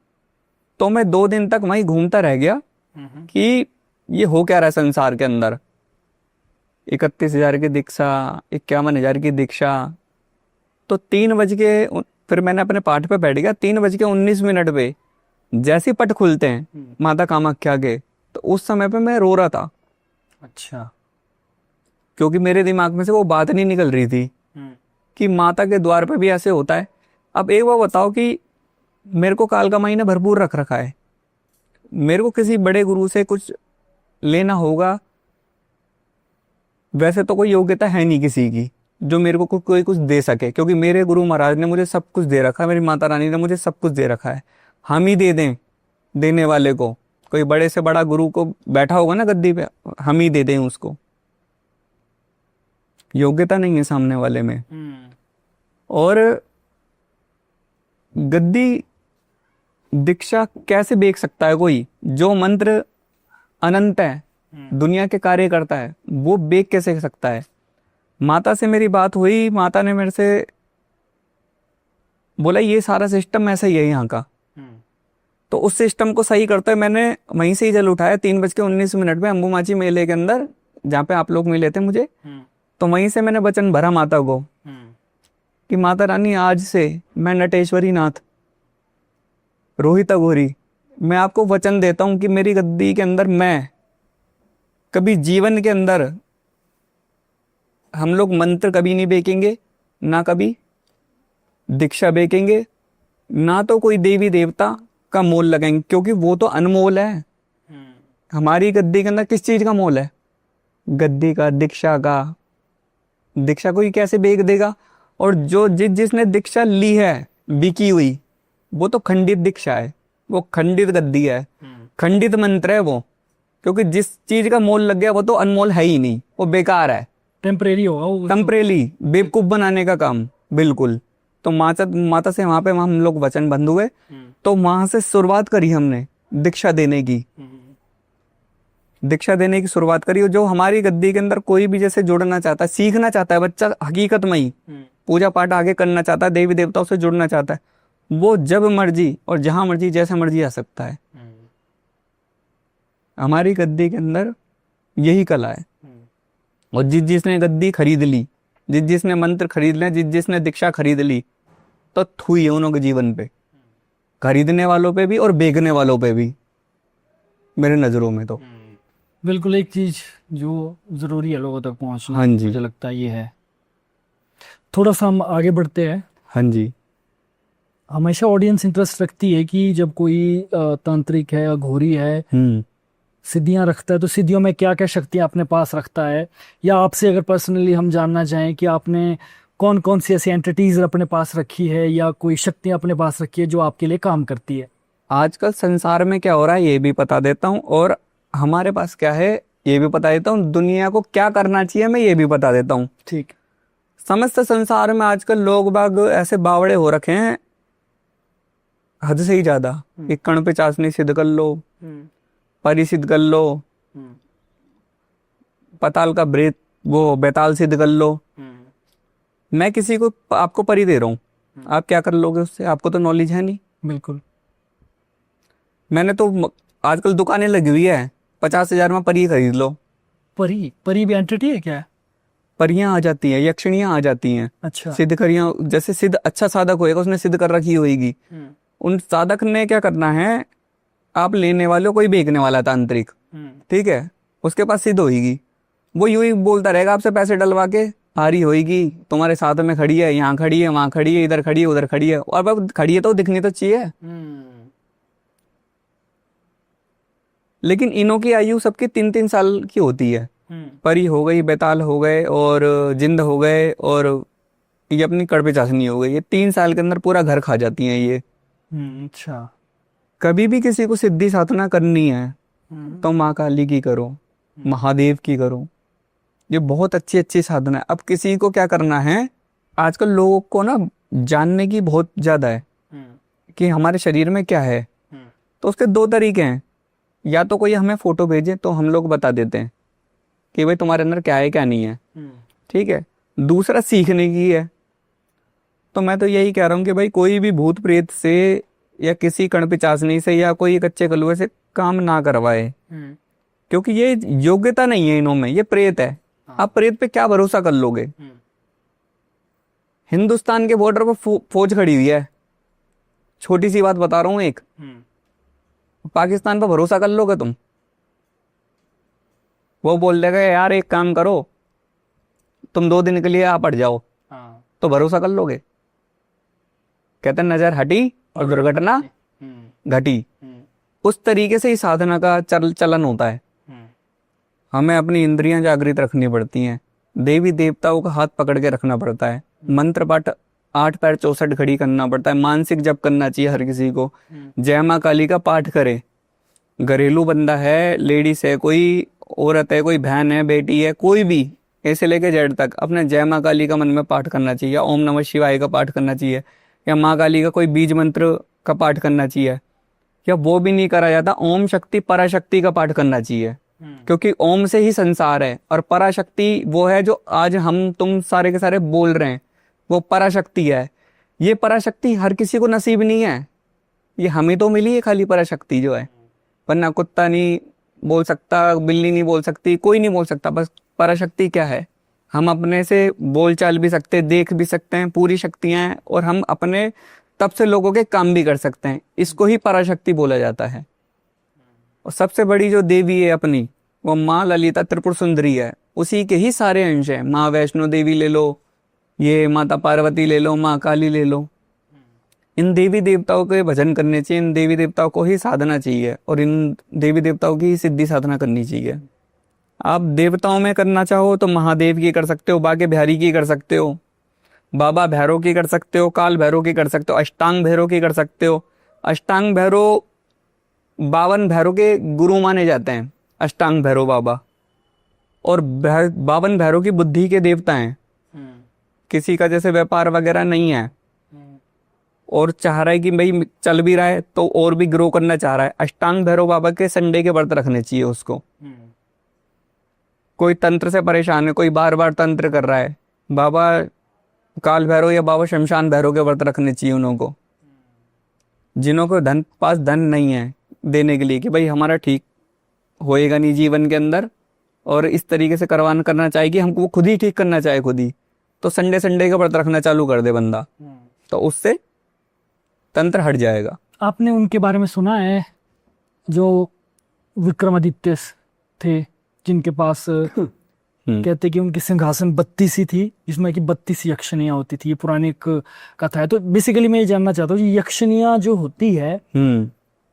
तो मैं 2 दिन तक वहीं घूमता रह गया कि ये हो क्या रहा है संसार के अंदर। 31,000 की दीक्षा, 51,000 की दीक्षा। तो 3 बज के, फिर मैंने अपने पाठ पे बैठ गया। 3:19 पे जैसे पट खुलते हैं माता कामाख्या के, तो उस समय पे मैं रो रहा था। अच्छा। क्योंकि मेरे दिमाग में से वो बात नहीं निकल रही थी कि माता के द्वार पे भी ऐसे होता है। अब एक बार बताओ कि मेरे को काल का महीना भरपूर रख रखा है, मेरे को किसी बड़े गुरु से कुछ लेना होगा। वैसे तो कोई योग्यता है नहीं किसी की जो मेरे को कोई कुछ दे सके, क्योंकि मेरे गुरु महाराज ने मुझे सब कुछ दे रखा है, मेरी माता रानी ने मुझे सब कुछ दे रखा है। हम ही दे दें देने वाले को, कोई बड़े से बड़ा गुरु को बैठा होगा ना गद्दी पे, हम ही दे दें उसको। योग्यता नहीं है सामने वाले में। और गद्दी दीक्षा कैसे बेच सकता है कोई? जो मंत्र अनंत है, दुनिया के कार्य करता है, वो बेच कैसे सकता है? माता से मेरी बात हुई, माता ने मेरे से बोला ये सारा सिस्टम ऐसा ही है यहाँ का। तो उस सिस्टम को सही करते हुए मैंने वहीं से ही जल उठाया 3:19 पे अम्बुमाची मेले के अंदर, जहाँ पे आप लोग मिले थे मुझे। तो वहीं से मैंने वचन भरा माता को कि माता रानी, आज से मैं नटेश्वरी नाथ रोहित अघोरी, मैं आपको वचन देता हूं कि मेरी गद्दी के अंदर मैं कभी जीवन के अंदर हम लोग मंत्र कभी नहीं बेचेंगे, ना कभी दीक्षा बेचेंगे, ना तो कोई देवी देवता का मोल लगाएंगे, क्योंकि वो तो अनमोल है। हमारी गद्दी के अंदर किस चीज का मोल है? गद्दी का, दीक्षा का। दीक्षा कोई कैसे बेच देगा? और जो जिसने दीक्षा ली है बिकी हुई, वो तो खंडित दीक्षा है, वो खंडित गद्दी है, खंडित मंत्र है वो, क्योंकि जिस चीज का मोल लग गया वो तो अनमोल है ही नहीं, वो बेकार है, टेम्परेरी होगा वो। टेम्परेरी, बेवकूफ बनाने का काम। बिल्कुल। तो माता से वहां पे हम लोग वचन बंध हुए, तो वहां से शुरुआत करी हमने दीक्षा देने की। दीक्षा देने की शुरुआत करी। और जो हमारी गद्दी के अंदर कोई भी जैसे जुड़ना चाहता है, सीखना चाहता है बच्चा, हकीकत में ही पूजा पाठ आगे करना चाहता है, देवी देवताओं से जुड़ना चाहता है, वो जब मर्जी और जहां मर्जी जैसे मर्जी आ सकता है। हमारी गद्दी के अंदर यही कला है। और जिसने गद्दी खरीद ली, जिसने मंत्र खरीद लिया, जिसने दीक्षा खरीद ली, तो थुई है उनके जीवन पे, खरीदने वालों पे भी और बेचने वालों पे भी, मेरे नजरों में तो। बिल्कुल, एक चीज जो जरूरी है लोगों तक पहुंचना, हाँ जी। मुझे लगता है ये है। थोड़ा सा हम आगे बढ़ते हैं। हाँ जी। हमेशा ऑडियंस इंटरेस्ट रखती है कि जब कोई तांत्रिक है, अघोरी है, सिद्धियां रखता है, तो सिद्धियों में क्या क्या शक्तियां अपने पास रखता है, या आपसे अगर पर्सनली हम जानना चाहें कि आपने कौन कौन सी ऐसी एंटिटीज अपने पास रखी है या कोई शक्तियां अपने पास रखी है जो आपके लिए काम करती है। आजकल संसार में क्या हो रहा है ये भी बता देता हूँ, और हमारे पास क्या है ये भी बता देता हूँ, दुनिया को क्या करना चाहिए मैं ये भी बता देता हूँ। ठीक। समस्त संसार में आजकल लोग बाग ऐसे बावड़े हो रखे हैं हद से ही ज्यादा, कि कण पे चाशनी सिद्ध कर लो, परी सिद्ध कर लो, पताल का ब्रेत वो बेताल सिद्ध कर लो। मैं किसी को आपको परी दे रहा हूँ, आप क्या कर लोगे उससे? आपको तो नॉलेज है नहीं। बिल्कुल। मैंने तो आजकल दुकानें लगी हुई है, 50,000 में परी खरीद लो। परी भी एंटिटी है क्या? परियां आ जाती हैं, यक्षिणियां आ जाती हैं। अच्छा। सिद्ध करियां, जैसे सिद्ध अच्छा साधक होएगा उसने सिद्ध कर रखी होगी, उन साधक ने क्या करना है, आप लेने वाले हो कोई बेचने वाला तांत्रिक, ठीक है, उसके पास सिद्ध होगी, वो यूं ही बोलता रहेगा आपसे पैसे डलवा के, आ रही होगी तुम्हारे साथ में खड़ी है, यहाँ खड़ी है, वहां खड़ी है, इधर खड़ी है, उधर खड़ी है, और अब खड़ी है तो दिखनी तो चाहिए। लेकिन इनों की आयु सबकी 3-3 साल की होती है। परी हो गई, बेताल हो गए, और जिंद हो गए, और ये अपनी कड़पे चाशनी हो गई, ये 3 साल के अंदर पूरा घर खा जाती हैं ये। अच्छा। कभी भी किसी को सिद्धि साधना करनी है तो माँ काली की करो, महादेव की करो, ये बहुत अच्छी अच्छी साधना है। अब किसी को क्या करना है, आजकल लोगों को ना जानने की बहुत ज्यादा है कि हमारे शरीर में क्या है, तो उसके 2 तरीके हैं। या तो कोई हमें फोटो भेजे तो हम लोग बता देते हैं कि भाई तुम्हारे अंदर क्या है क्या नहीं है, ठीक है। दूसरा सीखने की है। तो मैं तो यही कह रहा हूँ कि भाई कोई भी भूत प्रेत से या किसी कण पिचासनी से या कोई कच्चे कलुए से काम ना करवाए, क्योंकि ये योग्यता नहीं है इनों में, ये प्रेत है। आप प्रेत पे क्या भरोसा कर लोगे? हिंदुस्तान के बॉर्डर पर फौज खड़ी हुई है, छोटी सी बात बता रहा हूँ एक, पाकिस्तान पर भरोसा कर लोगे तुम? वो बोल देगा यार एक काम करो, तुम 2 दिन के लिए आप हट जाओ, तो भरोसा कर लोगे? कहते नजर हटी और दुर्घटना घटी। उस तरीके से ही साधना का चलन होता है। हमें अपनी इंद्रियां जागृत रखनी पड़ती हैं, देवी देवताओं का हाथ पकड़ के रखना पड़ता है, मंत्र पाठ 8 पैर 64 घड़ी करना पड़ता है, मानसिक जप करना चाहिए हर किसी को, जय माँ काली का पाठ करे। घरेलू बंदा है, लेडीज है, कोई औरत है, कोई बहन है, बेटी है, कोई भी ऐसे लेके जेड तक अपने जय माँ काली का मन में पाठ करना चाहिए, ओम नमः शिवाय का पाठ करना चाहिए, या माँ काली का कोई बीज मंत्र का पाठ करना चाहिए, या वो भी नहीं करा जाता ओम शक्ति पराशक्ति का पाठ करना चाहिए, क्योंकि ओम से ही संसार है और पराशक्ति वो है जो आज हम तुम सारे के सारे बोल रहे हैं, वो पराशक्ति है। ये पराशक्ति हर किसी को नसीब नहीं है, ये हमें तो मिली है खाली पराशक्ति जो है, वरना कुत्ता नहीं बोल सकता, बिल्ली नहीं बोल सकती, कोई नहीं बोल सकता। बस पराशक्ति क्या है, हम अपने से बोल चाल भी सकते हैं, देख भी सकते हैं, पूरी शक्तियां हैं, और हम अपने तब से लोगों के काम भी कर सकते हैं। इसको ही पराशक्ति बोला जाता है। और सबसे बड़ी जो देवी है अपनी, वो माँ ललिता त्रिपुर सुंदरी है, उसी के ही सारे अंश हैं। माँ वैष्णो देवी ले लो, ये माता पार्वती ले लो, माँ काली ले लो। इन देवी देवताओं के भजन करने चाहिए, इन देवी देवताओं को ही साधना चाहिए, और इन देवी देवताओं की ही सिद्धि साधना करनी चाहिए। आप देवताओं में करना चाहो तो महादेव की कर सकते हो, बाके बिहारी की कर सकते हो, बाबा भैरव की कर सकते हो, काल भैरव की कर सकते हो, अष्टांग भैरव की कर सकते हो। अष्टांग भैरव 52 भैरव के गुरु माने जाते हैं, अष्टांग भैरव बाबा। और 52 भैरव की बुद्धि के देवता हैं। किसी का जैसे व्यापार वगैरह नहीं है और चाह रहा है कि भाई चल भी रहा है तो और भी ग्रो करना चाह रहा है, अष्टांग भैरव बाबा के संडे के व्रत रखने चाहिए उसको। कोई तंत्र से परेशान है, कोई बार बार तंत्र कर रहा है, बाबा काल भैरव या बाबा शमशान भैरव के व्रत रखने चाहिए उन्हों को। जिन्हों को पास धन नहीं है देने के लिए कि भाई हमारा ठीक होएगा नहीं जीवन के अंदर, और इस तरीके से करना चाहे कि हमको वो खुद ही ठीक करना चाहे खुद ही, तो संडे का व्रत रखना चालू कर दे बंदा, तो उससे तंत्र हट जाएगा। आपने उनके बारे में सुना है जो विक्रमादित्य थे, जिनके पास कहते कि उनकी सिंहासन 32 थी, जिसमें कि 32 यक्षिणियां होती थी। ये पुरानी एक कथा है। तो बेसिकली मैं ये जानना चाहता हूँ, यक्षिणियां जो होती है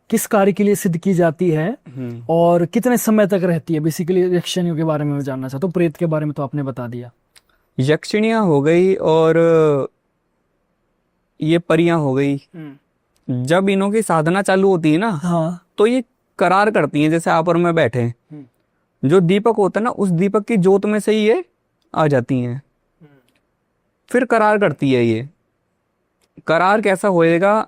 किस कार्य के लिए सिद्ध की जाती है और कितने समय तक रहती है? बेसिकली यक्षिणियों के बारे में मैं जानना चाहता हूँ। प्रेत के बारे में तो आपने बता दिया। यक्षिणियां हो गई और ये परियां हो गई। जब इनों की साधना चालू होती है ना, हाँ, तो ये करार करती हैं, जैसे आप और मैं बैठे हैं, जो दीपक होता है ना, उस दीपक की जोत में से ही ये आ जाती हैं। फिर करार करती है। ये करार कैसा होएगा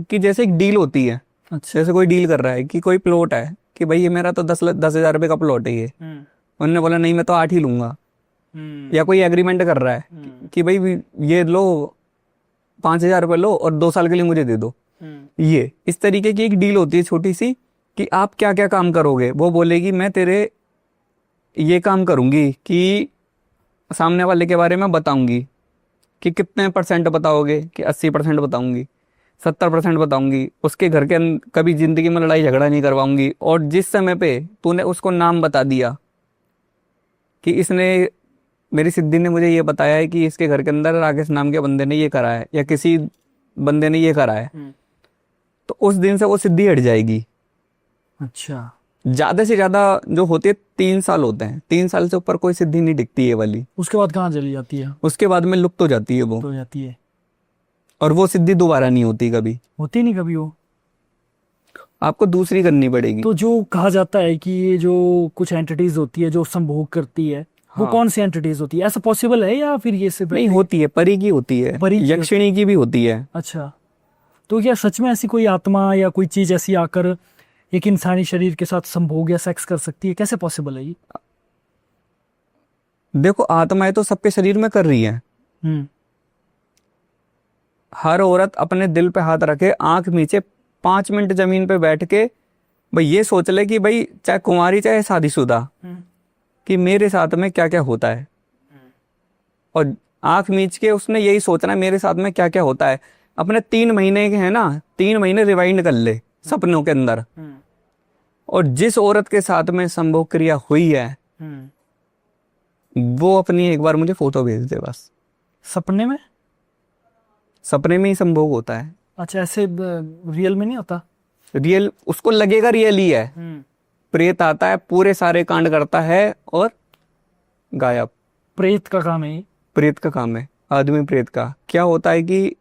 कि जैसे एक डील होती है। अच्छा। जैसे कोई डील कर रहा है कि कोई प्लॉट है कि भाई ये मेरा तो 10,000 रुपए का प्लॉट है ये, उन्होंने बोला नहीं मैं तो 8 ही लूंगा। या कोई एग्रीमेंट कर रहा है कि भाई ये लो 5,000 रुपए लो और 2 साल के लिए मुझे दे दो। ये इस तरीके की एक डील होती है छोटी सी कि आप क्या क्या काम करोगे। वो बोलेगी मैं तेरे ये काम करूंगी कि सामने वाले के बारे में बताऊंगी कि कितने % बताओगे, कि 80% बताऊंगी, 70% बताऊंगी। उसके घर के कभी जिंदगी में लड़ाई झगड़ा नहीं करवाऊंगी। और जिस समय पे तूने उसको नाम बता दिया कि इसने, मेरी सिद्धि ने मुझे ये बताया है कि इसके घर के अंदर राकेश नाम के बंदे ने ये करा है या किसी बंदे ने ये करा है, तो उस दिन से वो सिद्धि हट जाएगी। अच्छा। ज्यादा से ज्यादा जो होती है 3 साल होते हैं, 3 साल से ऊपर कोई सिद्धि नहीं दिखती है वाली। उसके बाद कहाँ चली जाती है? उसके बाद में लुप्त हो जाती है वो, तो जाती है और वो सिद्धि दोबारा नहीं होती कभी, होती नहीं कभी वो। आपको दूसरी करनी पड़ेगी। तो जो कहा जाता है कि ये जो कुछ एंटिटीज होती है जो संभोग करती है, वो हाँ। कौन सी एंटिटीज होती है? ऐसा पॉसिबल है या फिर ये सिर्फ नहीं होती है, परी की होती है, परी की यक्षिणी की भी होती है। अच्छा। तो क्या सच में ऐसी कोई आत्मा या कोई चीज ऐसी आकर एक इंसानी शरीर के साथ संभोग या सेक्स कर सकती है? कैसे पॉसिबल है ये? देखो आत्माएं तो सबके शरीर में कर रही है। हर औरत अपने दिल पे हाथ रखे, आंख नीचे 5 मिनट जमीन पे बैठ के भाई ये सोच ले कि भाई चाहे कुंवारी चाहे शादीशुदा, कि मेरे साथ में क्या क्या होता है। और आंख मीच के उसने यही सोचना है मेरे साथ में क्या क्या होता है। अपने 3 महीने के हैं ना, 3 महीने रिवाइंड कर ले सपनों के अंदर, और जिस औरत के साथ में संभोग क्रिया हुई है वो अपनी एक बार मुझे फोटो भेज दे बस। सपने में? सपने में ही संभोग होता है। अच्छा, ऐसे रियल में नहीं होता? रियल उसको लगेगा रियल ही है। प्रेत आता है, पूरे सारे कांड करता है और गायब। प्रेत का काम है ये? प्रेत का काम है, आदमी प्रेत का। क्या होता है कि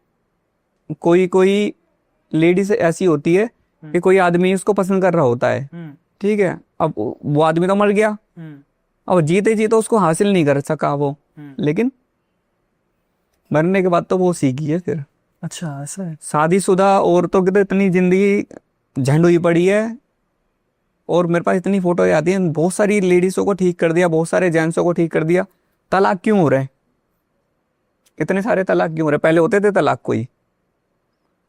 कोई कोई लेडीज ऐसी होती है कि कोई आदमी उसको पसंद कर रहा होता है, ठीक है, अब वो आदमी तो मर गया, अब जीते जी तो उसको हासिल नहीं कर सका वो, लेकिन मरने के बाद तो वो सीखी है फिर। अच्छा, ऐसा है। शादीशुदा औरतों की तो इतनी जिंदगी झंड हुई पड़ी है, और मेरे पास इतनी फोटो आती है। बहुत सारी लेडीजों को ठीक कर दिया, बहुत सारे जेंट्सों को ठीक कर दिया। तलाक क्यों हो रहे हैं? इतने सारे तलाक क्यों हो रहे? पहले होते थे तलाक कोई,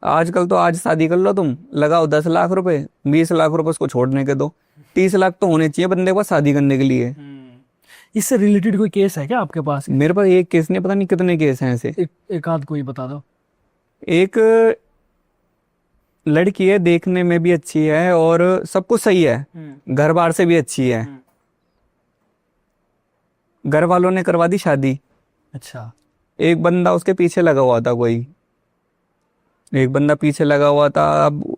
आजकल तो आज शादी कर लो तुम, लगाओ 10 लाख रुपए, 20 लाख रुपए उसको छोड़ने के दो, 30 लाख तो होने चाहिए बंदे को शादी करने के लिए। इससे रिलेटेड कोई केस है क्या आपके पास? मेरे पास एक केस नहीं, पता नहीं कितने केस हैं ऐसे। एक आध कोई बता दो। एक लड़की है, देखने में भी अच्छी है और सब कुछ सही है, घर बार से भी अच्छी है। घर वालों ने करवा दी शादी। अच्छा। एक बंदा उसके पीछे लगा हुआ था, कोई एक बंदा पीछे लगा हुआ था। अब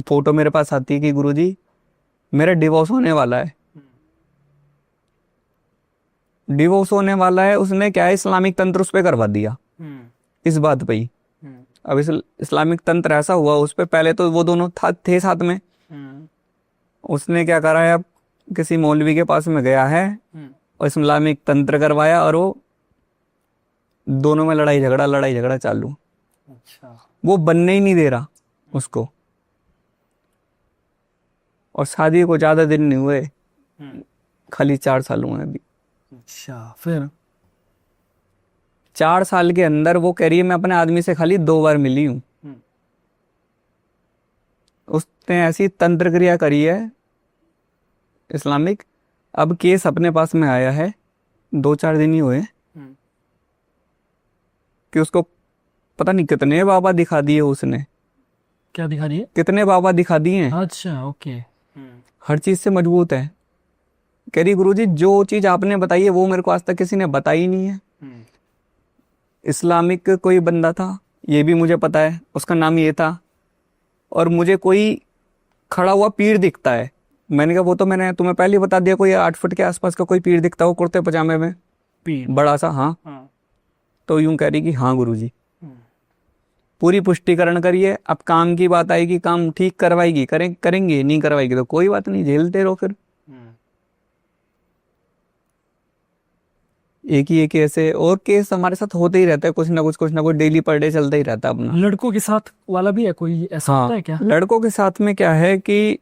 फोटो मेरे पास आती है कि गुरुजी मेरा डिवोर्स होने वाला है, डिवोर्स होने वाला है। उसने क्या है, इस्लामिक तंत्र उस पर करवा दिया इस बात पे ही। अब इस इस्लामिक तंत्र ऐसा हुआ उस पे, पहले तो वो दोनों थे साथ में। उसने क्या करा है, अब किसी मौलवी के पास में गया है और इस्लामिक तंत्र करवाया और वो दोनों में लड़ाई झगड़ा चालू। अच्छा। वो बनने ही नहीं दे रहा उसको, और शादी को ज्यादा दिन नहीं हुए, खाली 4 साल हुए अभी। अच्छा, फिर 4 साल के अंदर वो कह रही है मैं अपने आदमी से खाली 2 बार मिली हूं। उसने ऐसी तंत्र क्रिया करी है इस्लामिक। अब केस अपने पास में आया है, 2-4 दिन ही हुए कि उसको पता नहीं कितने बाबा दिखा दिए उसने। क्या दिखा दिए? कितने बाबा दिखा दिए हैं। अच्छा, ओके। हर चीज से मजबूत है। कह रही गुरुजी जो चीज आपने बताई है वो मेरे को आज तक किसी ने बताई नहीं है। इस्लामिक कोई बंदा था, ये भी मुझे पता है, उसका नाम ये था, और मुझे कोई खड़ा हुआ पीर दिखता है। मैंने कहा वो तो मैंने तुम्हें पहले ही बता दिया, कोई 8 फुट के आसपास का कोई पीर दिखता हो कुर्ते पजामे में, पीर बड़ा सा। हाँ। तो यूं कह रही कि हाँ गुरुजी। पूरी पुष्टिकरण करिए। अब काम की बात आएगी, काम ठीक करवाएगी, करेंगे, नहीं करवाएगी तो कोई बात नहीं, झेलते रहो। फिर एक ही ऐसे और केस हमारे साथ होते ही रहता है, कुछ ना कुछ डेली पर डे चलता ही रहता है अपना। लड़कों के साथ वाला भी है कोई ऐसा? हाँ, होता है क्या? लड़कों के साथ में क्या है कि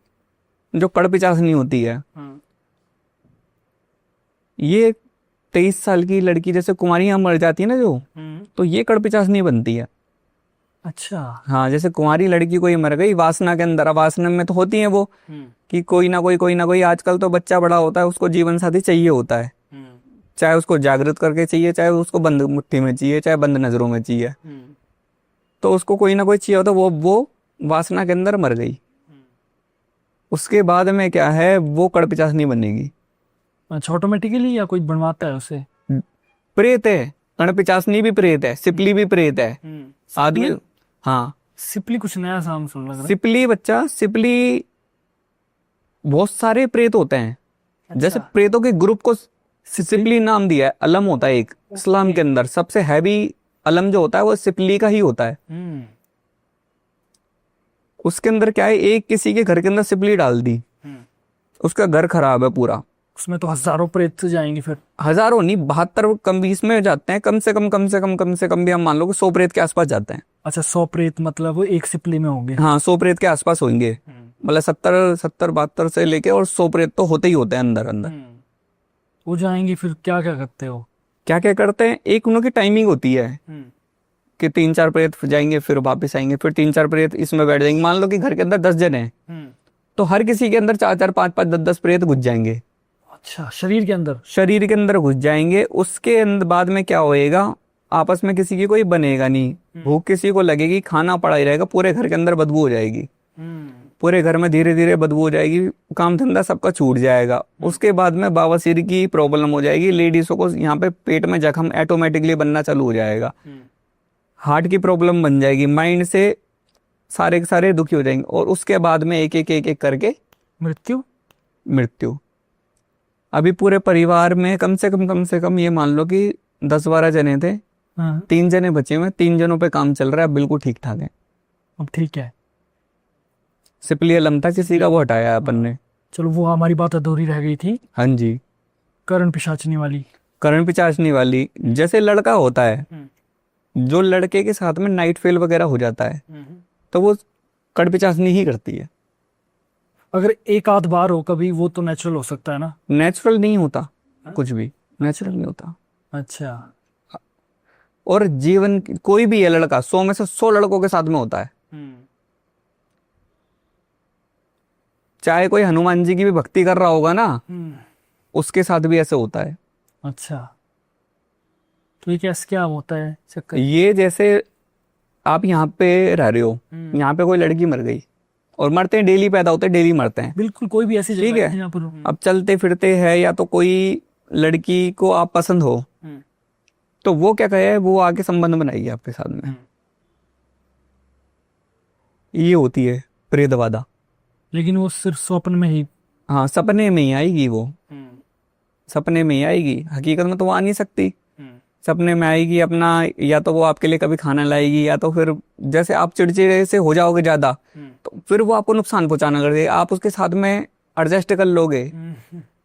जो कड़पिचासनी होती है, ये 23 साल की लड़की जैसे कुंवारियां मर जाती है ना जो, तो ये कड़पिचासनी बनती है। अच्छा। हाँ, जैसे कुंवारी लड़की कोई मर गई वासना के अंदर, वासना में तो होती है वो कि कोई ना कोई आजकल तो बच्चा बड़ा होता है उसको जीवन साथी चाहिए होता है, चाहे उसको जागृत करके चाहिए, चाहे उसको बंद मुट्ठी में चाहिए, चाहे बंद नजरों में चाहिए, तो उसको कोई ना कोई चाहिए होता। वो वासना के अंदर मर गई। उसके बाद में क्या है, वो कड़पिचास नहीं बनेगी। अच्छा, ऑटोमेटिकली या कोई बनवाता है उसे? प्रेत है, कड़पिचासनी भी प्रेत है, सिपली भी प्रेत है आदमी। हाँ, सिपली कुछ नया नाम सुन लग रहा है। सिपली बच्चा, सिपली बहुत सारे प्रेत होते हैं। अच्छा। जैसे प्रेतों के ग्रुप को सिपली नाम दिया है। अलम होता है एक इस्लाम के अंदर, सबसे हैवी अलम जो होता है वो सिपली का ही होता है। उसके अंदर क्या है, एक किसी के घर के अंदर सिपली डाल दी, उसका घर खराब है पूरा। उसमें तो हजारों प्रेत जाएंगे फिर। हजारों नहीं, 72 कम 20 में जाते हैं, कम से कम भी हम मान लो कि 100 प्रेत के आसपास जाते हैं। अच्छा, 100 प्रेत मतलब वो एक सिपली में होंगे? हाँ, 100 प्रेत के आसपास होंगे। मतलब 72 से लेके और 100 प्रेत तो होते ही होते हैं अंदर अंदर। वो जाएंगे फिर क्या क्या करते हो? क्या क्या करते हैं, एक उनकी टाइमिंग होती है कि 3-4 प्रेत जाएंगे, फिर वापस आएंगे, फिर 3-4 प्रेत इसमें बैठ जाएंगे। मान लो कि घर के अंदर 10 जन हैं, तो हर किसी के अंदर 4-4, 5-5, 10-10 प्रेत घुस जाएंगे। अच्छा, शरीर के अंदर? शरीर के अंदर घुस जाएंगे। उसके अंदर बाद में क्या होएगा, आपस में किसी की कोई बनेगा नहीं, भूख किसी को लगेगी, खाना पड़ा ही रहेगा, पूरे घर के अंदर बदबू हो जाएगी, पूरे घर में धीरे धीरे बदबू हो जाएगी, काम धंधा सबका छूट जाएगा। उसके बाद में बवासीर की प्रॉब्लम हो जाएगी, लेडीजों को यहाँ पे पेट में जख्म ऑटोमेटिकली बनना चालू हो जाएगा, हार्ट की प्रॉब्लम बन जाएगी, माइंड से सारे के सारे दुखी हो जाएंगे, और उसके बाद में एक एक करके मृत्यु। अभी पूरे परिवार में कम से कम ये मान लो कि 10-12 जने थे। 3 जने बचे हुए, 3 जनों पे काम चल रहा है, बिल्कुल ठीक ठाक है। अब ठीक है। सिपली अलम था किसी का, वो हटाया अपन ने। चलो, वो हमारी बात अधूरी रह गई थी। हाँ जी, करण पिशाचनी वाली। करण पिचाचनी वाली, जैसे लड़का होता है, जो लड़के के साथ में नाइट फेल वगैरह हो जाता है, तो वो करण पिचाचनी ही करती है। अगर एक आध बार हो कभी, वो तो नेचुरल हो सकता है ना? नेचुरल नहीं होता, कुछ भी नेचुरल नहीं होता। अच्छा। और जीवन कोई भी है लड़का, 100 में से 100 लड़कों के साथ में होता है। चाहे कोई हनुमान जी की भी भक्ति कर रहा होगा ना, उसके साथ भी ऐसे होता है। अच्छा, तो ये कैसे क्या होता है चक्कर? ये जैसे आप यहाँ पे रह रहे हो, यहाँ पे कोई लड़की मर गई, और मरते हैं डेली, पैदा होते हैं डेली मरते हैं, बिल्कुल, कोई भी ऐसी ठीक जगह है। है जहाँ पर अब चलते फिरते है, या तो कोई लड़की को आप पसंद हो, तो वो क्या कहे, वो आके संबंध बनाएगी आपके साथ में। ये होती है प्रेत बाधा। लेकिन वो सिर्फ स्वप्न में ही। हाँ, सपने में ही आएगी वो, सपने में ही आएगी, हकीकत में तो वो आ नहीं सकती। सपने में आएगी अपना, या तो वो आपके लिए कभी खाना लाएगी, या तो फिर जैसे आप चिड़चिड़े से हो जाओगे ज्यादा, तो फिर वो आपको नुकसान पहुंचाना कर देगी। आप उसके साथ में एडजस्ट कर लोगे,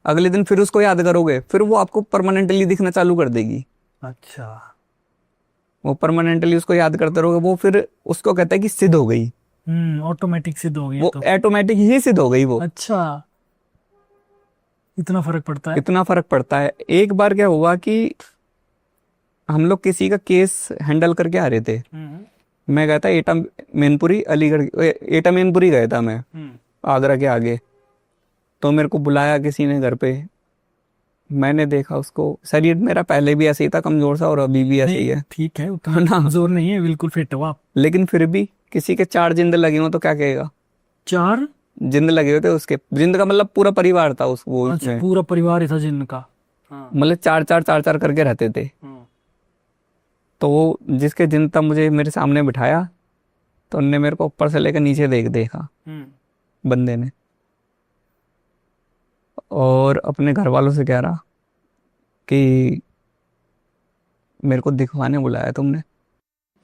अगले दिन फिर उसको याद करोगे, फिर वो आपको परमानेंटली दिखना चालू कर देगी। अच्छा, वो परमानेंटली उसको याद करते रहोगे, वो फिर उसको कहता है कि सिद्ध हो गई, ऑटोमेटिक सिद्ध हो गया वो तो। ऑटोमेटिक ही सिद्ध हो गई वो। अच्छा, इतना फर्क पड़ता है। इतना फर्क पड़ता है। एक बार क्या हुआ कि हम लोग किसी का केस हैंडल करके आ रहे थे, मैं गया था एटा मैनपुरी, अलीगढ़, एटा मैनपुरी गया था मैं, आगरा के आगे। तो मेरे को बुलाया किसी ने घर पे, मैंने देखा उसको, शरीर मेरा पहले भी ऐसे ही था, कमजोर सा, और अभी भी ऐसे ही है, ठीक है, उतना जोर नहीं है, बिल्कुल फिट हो आप। लेकिन फिर भी किसी के 4 जिंद लगे हो तो क्या कहेगा। 4 जिंद लगे हुए थे उसके, जिंद का मतलब पूरा परिवार था उस वो अच्छा, उसमें। पूरा परिवार ही था जिनका। मतलब 4-4 करके रहते थे। तो वो जिसके जिंद था, मुझे मेरे सामने बिठाया, तो उनने मेरे को ऊपर से लेकर नीचे देखा बंदे ने, और अपने घर वालों से कह रहा कि मेरे को दिखवाने बुलाया तुमने।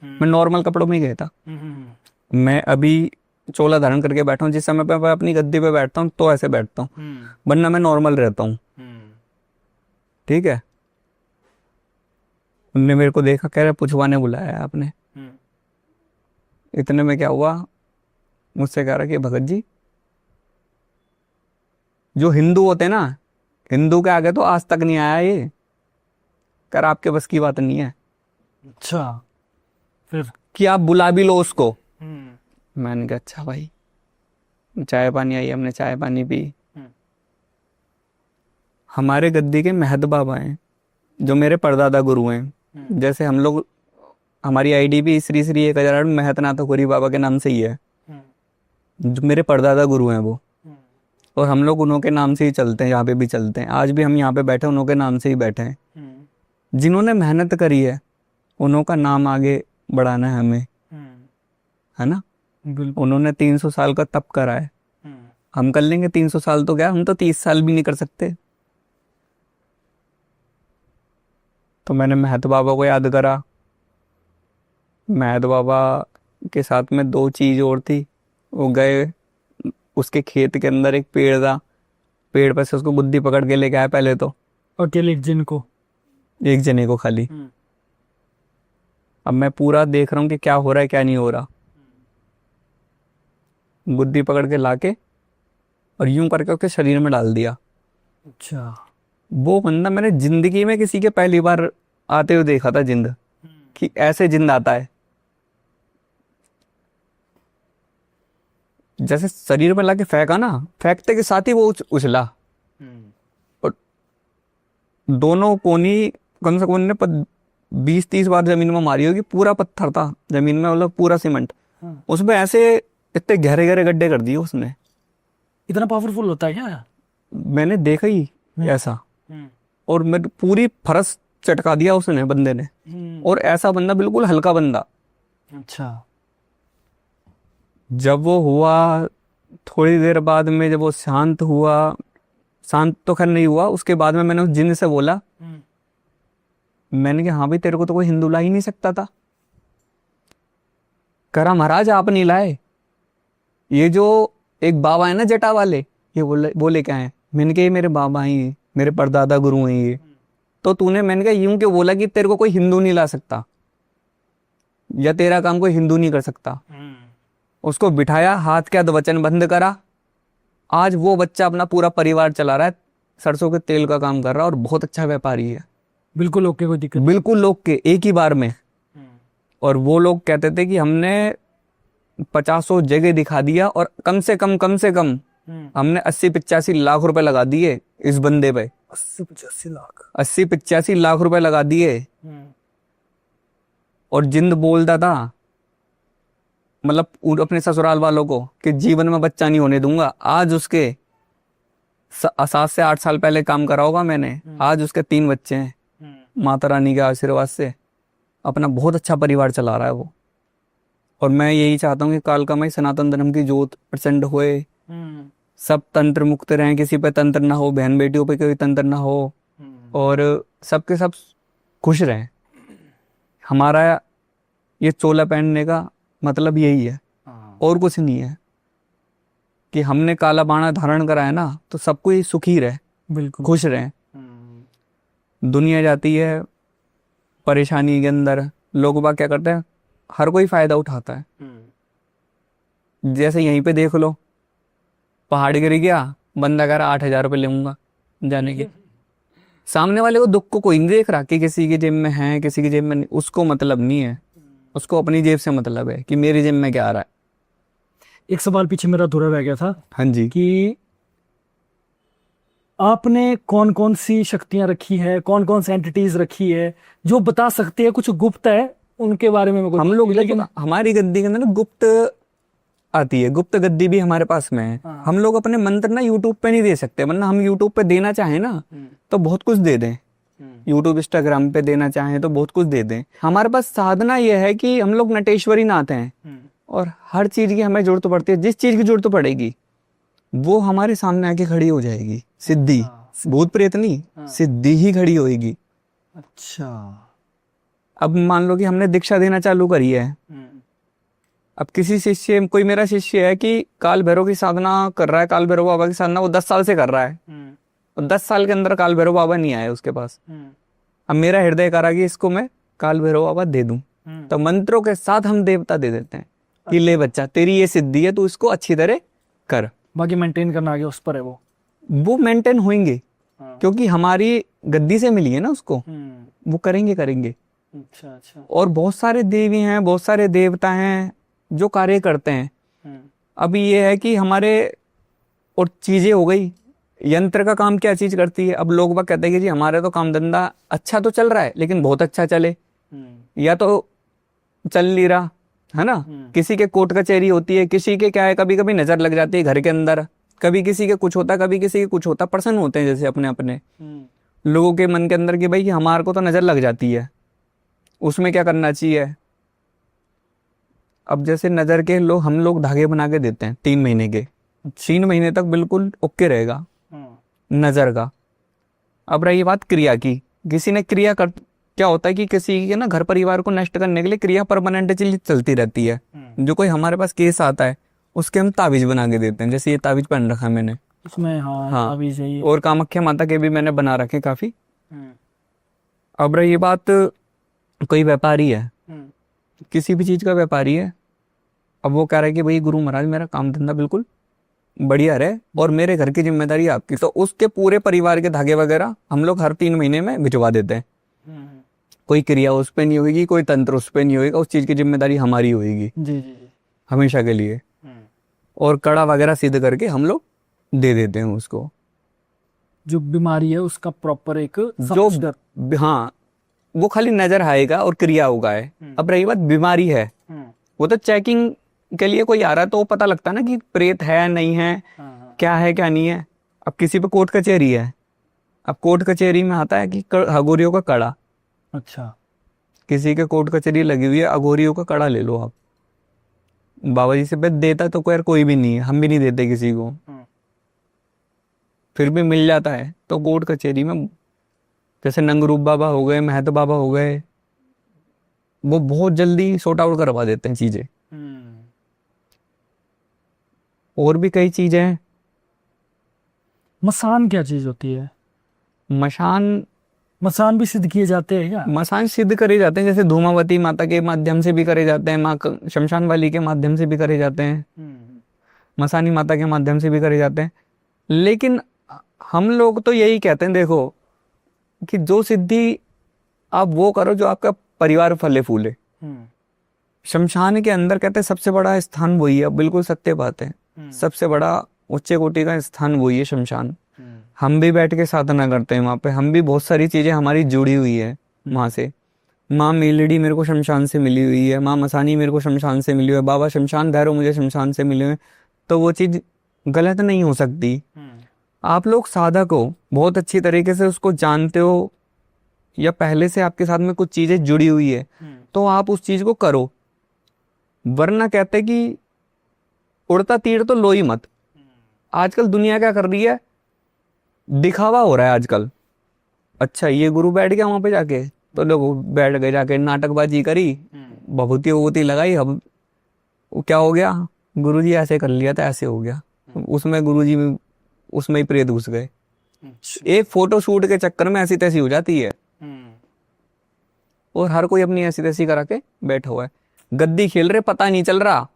मैं नॉर्मल कपड़ों में ही गया था, मैं अभी चोला धारण करके बैठा हूँ, जिस समय पे मैं अपनी गद्दी पे बैठता हूँ तो ऐसे बैठता हूँ, वरना मैं नॉर्मल रहता हूँ, ठीक है। उनने मेरे को देखा, कह रहे पूछवाने बुलाया है आपने। इतने में क्या हुआ, मुझसे कह रहा कि भगत जी, जो हिंदू होते हैं ना, हिंदू के आगे तो आज तक नहीं आया ये, कर आपके बस की बात नहीं है। अच्छा, फिर कि आप बुला भी लो उसको। मैंने कहा अच्छा भाई, चाय पानी आई, हमने चाय पानी पी। हमारे गद्दी के महत बाबा हैं, जो मेरे परदादा गुरु हैं। जैसे हम लोग, हमारी आईडी भी श्री श्री 1008 महतनाथ गोरी बाबा के नाम से ही है, जो मेरे परदादा गुरु हैं वो, और हम लोग उन्हों के नाम से ही चलते हैं, यहाँ पे भी चलते हैं। आज भी हम यहाँ पे बैठे उन्हों के नाम से ही बैठे हैं। जिन्होंने मेहनत करी है, उन्हों का नाम आगे बढ़ाना है हमें, है ना। उन्होंने 300 साल का तप करा है, हम कर लेंगे 300 साल तो क्या, हम तो 30 साल भी नहीं कर सकते। तो मैंने महत बाबा को याद करा। महत बाबा के साथ में 2 चीज और थी। वो गए, उसके खेत के अंदर एक पेड़ था, पेड़ पर से उसको बुद्धि पकड़ के लेके आया पहले तो, अकेले एक जन को, एक जने को खाली। अब मैं पूरा देख रहा हूँ कि क्या हो रहा है क्या नहीं हो रहा। बुद्धि पकड़ के लाके और यूं करके उसके शरीर में डाल दिया। अच्छा, वो बंदा मैंने जिंदगी में किसी के पहली बार आते हुए देखा था जिंद, कि ऐसे जिंद आता है। जैसे शरीर में लाके फेंका ना, फेंकते के साथ ही वो उछला, और दोनों कोनी कम से कम ने 20-30 बार जमीन में मारी होगी। पूरा पत्थर था जमीन में, मतलब पूरा सीमेंट, उसमें ऐसे इतने गहरे गहरे गड्ढे कर दिए उसने। इतना पावरफुल होता है क्या? मैंने देखा ही ऐसा, और मैं पूरी फरस चटका दिया उसने, बंदे ने। और ऐसा बंदा, बिल्कुल हल्का बंदा। अच्छा, जब वो हुआ, थोड़ी देर बाद में जब वो शांत हुआ, शांत तो खैर नहीं हुआ, उसके बाद में मैंने उस जिन्न से बोला, मैंने कहा हाँ भाई, तेरे को तो कोई हिंदू ला ही नहीं सकता था। करा महाराज आप नहीं लाए, ये जो एक बाबा है ना जटा वाले, ये बोले क्या है। मैंने कहा ये मेरे बाबा ही, मेरे परदादा गुरु हैं ये। तो तूने, मैंने कहा यूं क्यों बोला कि तेरे को कोई हिंदू नहीं ला सकता, या तेरा काम कोई हिंदू नहीं कर सकता। उसको बिठाया, हाथ के हाथ वचन बंद करा। आज वो बच्चा अपना पूरा परिवार चला रहा है, सरसों के तेल का काम कर रहा है, और बहुत अच्छा व्यापारी है। बिल्कुल ओके, कोई दिक्कत बिल्कुल लोग के एक ही बार में। और वो लोग कहते थे कि हमने 50 जगह दिखा दिया, और कम से कम हमने 80-85 लाख रुपए लगा दिए इस बंदे पे, 80-85 लाख। 80-85 लाख रुपए लगा दिए और जिंद बोलता था, मतलब अपने ससुराल वालों को, कि जीवन में बच्चा नहीं होने दूंगा। आज उसके 7 से 8 साल पहले काम करा होगा मैंने, आज उसके 3 बच्चे हैं माता रानी के आशीर्वाद से। अपना बहुत अच्छा परिवार चला रहा है वो। और मैं यही चाहता हूँ कि कालकामय सनातन धर्म की जोत प्रचंड होए, सब तंत्र मुक्त रहें, किसी पे तंत्र ना हो, बहन बेटियों पे कोई तंत्र ना हो, और सबके सब खुश रहें। हमारा ये चोला पहनने का मतलब यही है, और कुछ नहीं है। कि हमने काला बाणा धारण करा है ना, तो सब कोई सुखी रहे, बिल्कुल खुश रहे। दुनिया जाती है परेशानी के अंदर, लोग बाग क्या करते हैं, हर कोई फायदा उठाता है। जैसे यहीं पे देख लो, पहाड़ गिर गया, बंदा कह रहा 8,000 रुपये लूंगा जाने के। सामने वाले को दुख को कोई नहीं देख रहा कि किसी की जेब में है, किसी की जेब में नहीं। उसको मतलब नहीं है, उसको अपनी जेब से मतलब है कि मेरी जेब में क्या आ रहा है। एक सवाल पीछे मेरा अधूरा रह गया था हाँ जी। कि आपने कौन कौन सी शक्तियां रखी है, कौन कौन सी एंटिटीज रखी है, जो बता सकते हैं? कुछ गुप्त है उनके बारे में हम लोग, लेकिन हमारी गद्दी के अंदर ना गुप्त आती है, गुप्त गद्दी भी हमारे पास में है। हम लोग अपने मंत्र ना यूट्यूब पे नहीं दे सकते, वरना हम यूट्यूब पे देना चाहें ना तो बहुत कुछ दे दें। यूट्यूब इंस्टाग्राम पे देना चाहें तो बहुत कुछ दे दें। हमारे पास साधना यह है कि हम लोग नटेश्वरी नाथ हैं, और हर चीज की हमें जरूरत पड़ती है। जिस चीज की जरूरत पड़ेगी वो हमारे सामने आके खड़ी हो जाएगी। सिद्धि, भूत प्रेत नहीं, सिद्धि ही खड़ी होएगी। अच्छा। अब मान लो कि हमने दीक्षा देना चालू करी है। अब किसी शिष्य, कोई मेरा शिष्य है कि काल भैरव की साधना कर रहा है, काल भैरव बाबा की साधना वो 10 साल से कर रहा है, और 10 साल के अंदर काल भैरव बाबा नहीं आए उसके पास। अब मेरा हृदय करा कि इसको मैं काल भैरव बाबा दे दूं, तो मंत्रों के साथ हम देवता दे देते हैं कि ले बच्चा, तेरी ये सिद्धि है, तू इसको अच्छी तरह कर। बाकी मेंटेन करना आगे उस पर है, वो मेंटेन होंगे क्योंकि हमारी गद्दी से मिली है ना उसको, वो करेंगे। अच्छा अच्छा। और बहुत सारे देवी हैं, बहुत सारे देवता हैं जो कार्य करते हैं। अभी ये है कि हमारे, और चीजें हो गई, यंत्र का काम क्या चीज करती है। अब लोग बाग कहते हैं कि जी हमारा तो काम धंधा अच्छा तो चल रहा है, लेकिन बहुत अच्छा चले, या तो चल नहीं रहा है ना। किसी के कोर्ट कचहरी होती है, किसी के क्या है, कभी कभी नजर लग जाती है घर के अंदर, कभी किसी के कुछ होता है, कभी किसी के कुछ होता है। पर्सन होते हैं जैसे अपने अपने लोगों के मन के अंदर कि भाई हमारे को तो नजर लग जाती है, उसमें क्या करना चाहिए। अब जैसे नजर के लोग, हम लोग धागे बना के देते हैं 3 महीने के, 3 महीने तक बिल्कुल ओके रहेगा नजर का। अब रही बात क्रिया की, किसी ने क्रिया कर, क्या होता है कि किसी के ना घर परिवार को नष्ट करने के लिए क्रिया परमानेंट चलती रहती है। जो कोई हमारे पास केस आता है उसके हम ताबीज बना के देते हैं। जैसे ये ताबीज पहन रखा है मैंने इसमें, हाँ ताबीज है ये। और कामाख्या माता के भी मैंने बना रखे काफी। अब रही बात, कोई व्यापारी है, किसी भी चीज का व्यापारी है, अब वो कह रहा है कि भाई गुरु महाराज मेरा काम धंधा बिल्कुल बढ़िया रहे और मेरे घर की जिम्मेदारी आपकी, तो उसके पूरे परिवार के धागे वगैरह हम लोग हर 3 महीने में भिजवा देते हैं। कोई क्रिया उस पर नहीं होगी, कोई तंत्र उस पर नहीं होगा, उस चीज की जिम्मेदारी हमारी होगी जी जी हमेशा के लिए। और कड़ा वगैरह सिद्ध करके हम लोग दे देते हैं उसको। जो बीमारी है उसका प्रॉपर एक जो, हाँ, वो खाली नजर आएगा और क्रिया होगा है। अब रही बात बीमारी है, वो तो चेकिंग के लिए कोई आ रहा है तो वो पता लगता है ना कि प्रेत है नहीं है, क्या है क्या नहीं है। अब किसी पे कोर्ट कचहरी है, अब कोर्ट कचहरी में आता है कि अघोरियों का कड़ा। अच्छा। किसी के कोर्ट कचहरी लगी हुई है, अघोरियों का कड़ा ले लो आप। बाबा जी से पे देता तो कोई भी नहीं है, हम भी नहीं देते किसी को, फिर भी मिल जाता है। तो कोर्ट कचहरी में जैसे नंगरूप बाबा हो गए, महतो बाबा हो गए, वो बहुत जल्दी सॉर्ट आउट करवा देते हैं चीजें। और भी कई चीजें हैं। मसान क्या चीज होती है? मसान भी सिद्ध किए जाते हैं क्या? मसान सिद्ध करे जाते हैं, जैसे धूमावती माता के माध्यम से भी करे जाते हैं, माँ शमशान वाली के माध्यम से भी करे जाते हैं, मसानी माता के माध्यम से भी करे जाते हैं। लेकिन हम लोग तो यही कहते हैं, देखो कि जो सिद्धि आप वो करो जो आपका परिवार फले फूले। शमशान के अंदर कहते हैं सबसे बड़ा स्थान वही है, बिल्कुल सत्य बात है, सबसे बड़ा उच्च कोटि का स्थान वही है शमशान। हम भी बैठ के साधना करते हैं वहाँ पे, हम भी बहुत सारी चीजें हमारी जुड़ी हुई है वहाँ से। माँ मेलडी मेरे को शमशान से मिली हुई है, माँ मसानी मेरे को शमशान से मिली हुई है, बाबा शमशान भैरव मुझे शमशान से मिले हुए हैं। तो वो चीज गलत नहीं हो सकती। आप लोग साधक हो, बहुत अच्छी तरीके से उसको जानते हो, या पहले से आपके साथ में कुछ चीजें जुड़ी हुई है, तो आप उस चीज को करो। वरना कहते कि उड़ता तीर तो लो ही मत। आजकल दुनिया क्या कर रही है, दिखावा हो रहा है आजकल। अच्छा ये गुरु बैठ गया वहां पे जाके, तो लोग बैठ गए, जाके नाटकबाजी करी, भभूति वभूति लगाई। अब वो क्या हो गया, गुरुजी ऐसे कर लिया था, ऐसे हो गया, उसमें गुरुजी उसमें ही प्रेत घुस गए। एक फोटो शूट के चक्कर में ऐसी तैसी हो जाती है, और हर कोई अपनी ऐसी तैसी करा के बैठा हुआ है। गद्दी खेल रहे, पता नहीं चल रहा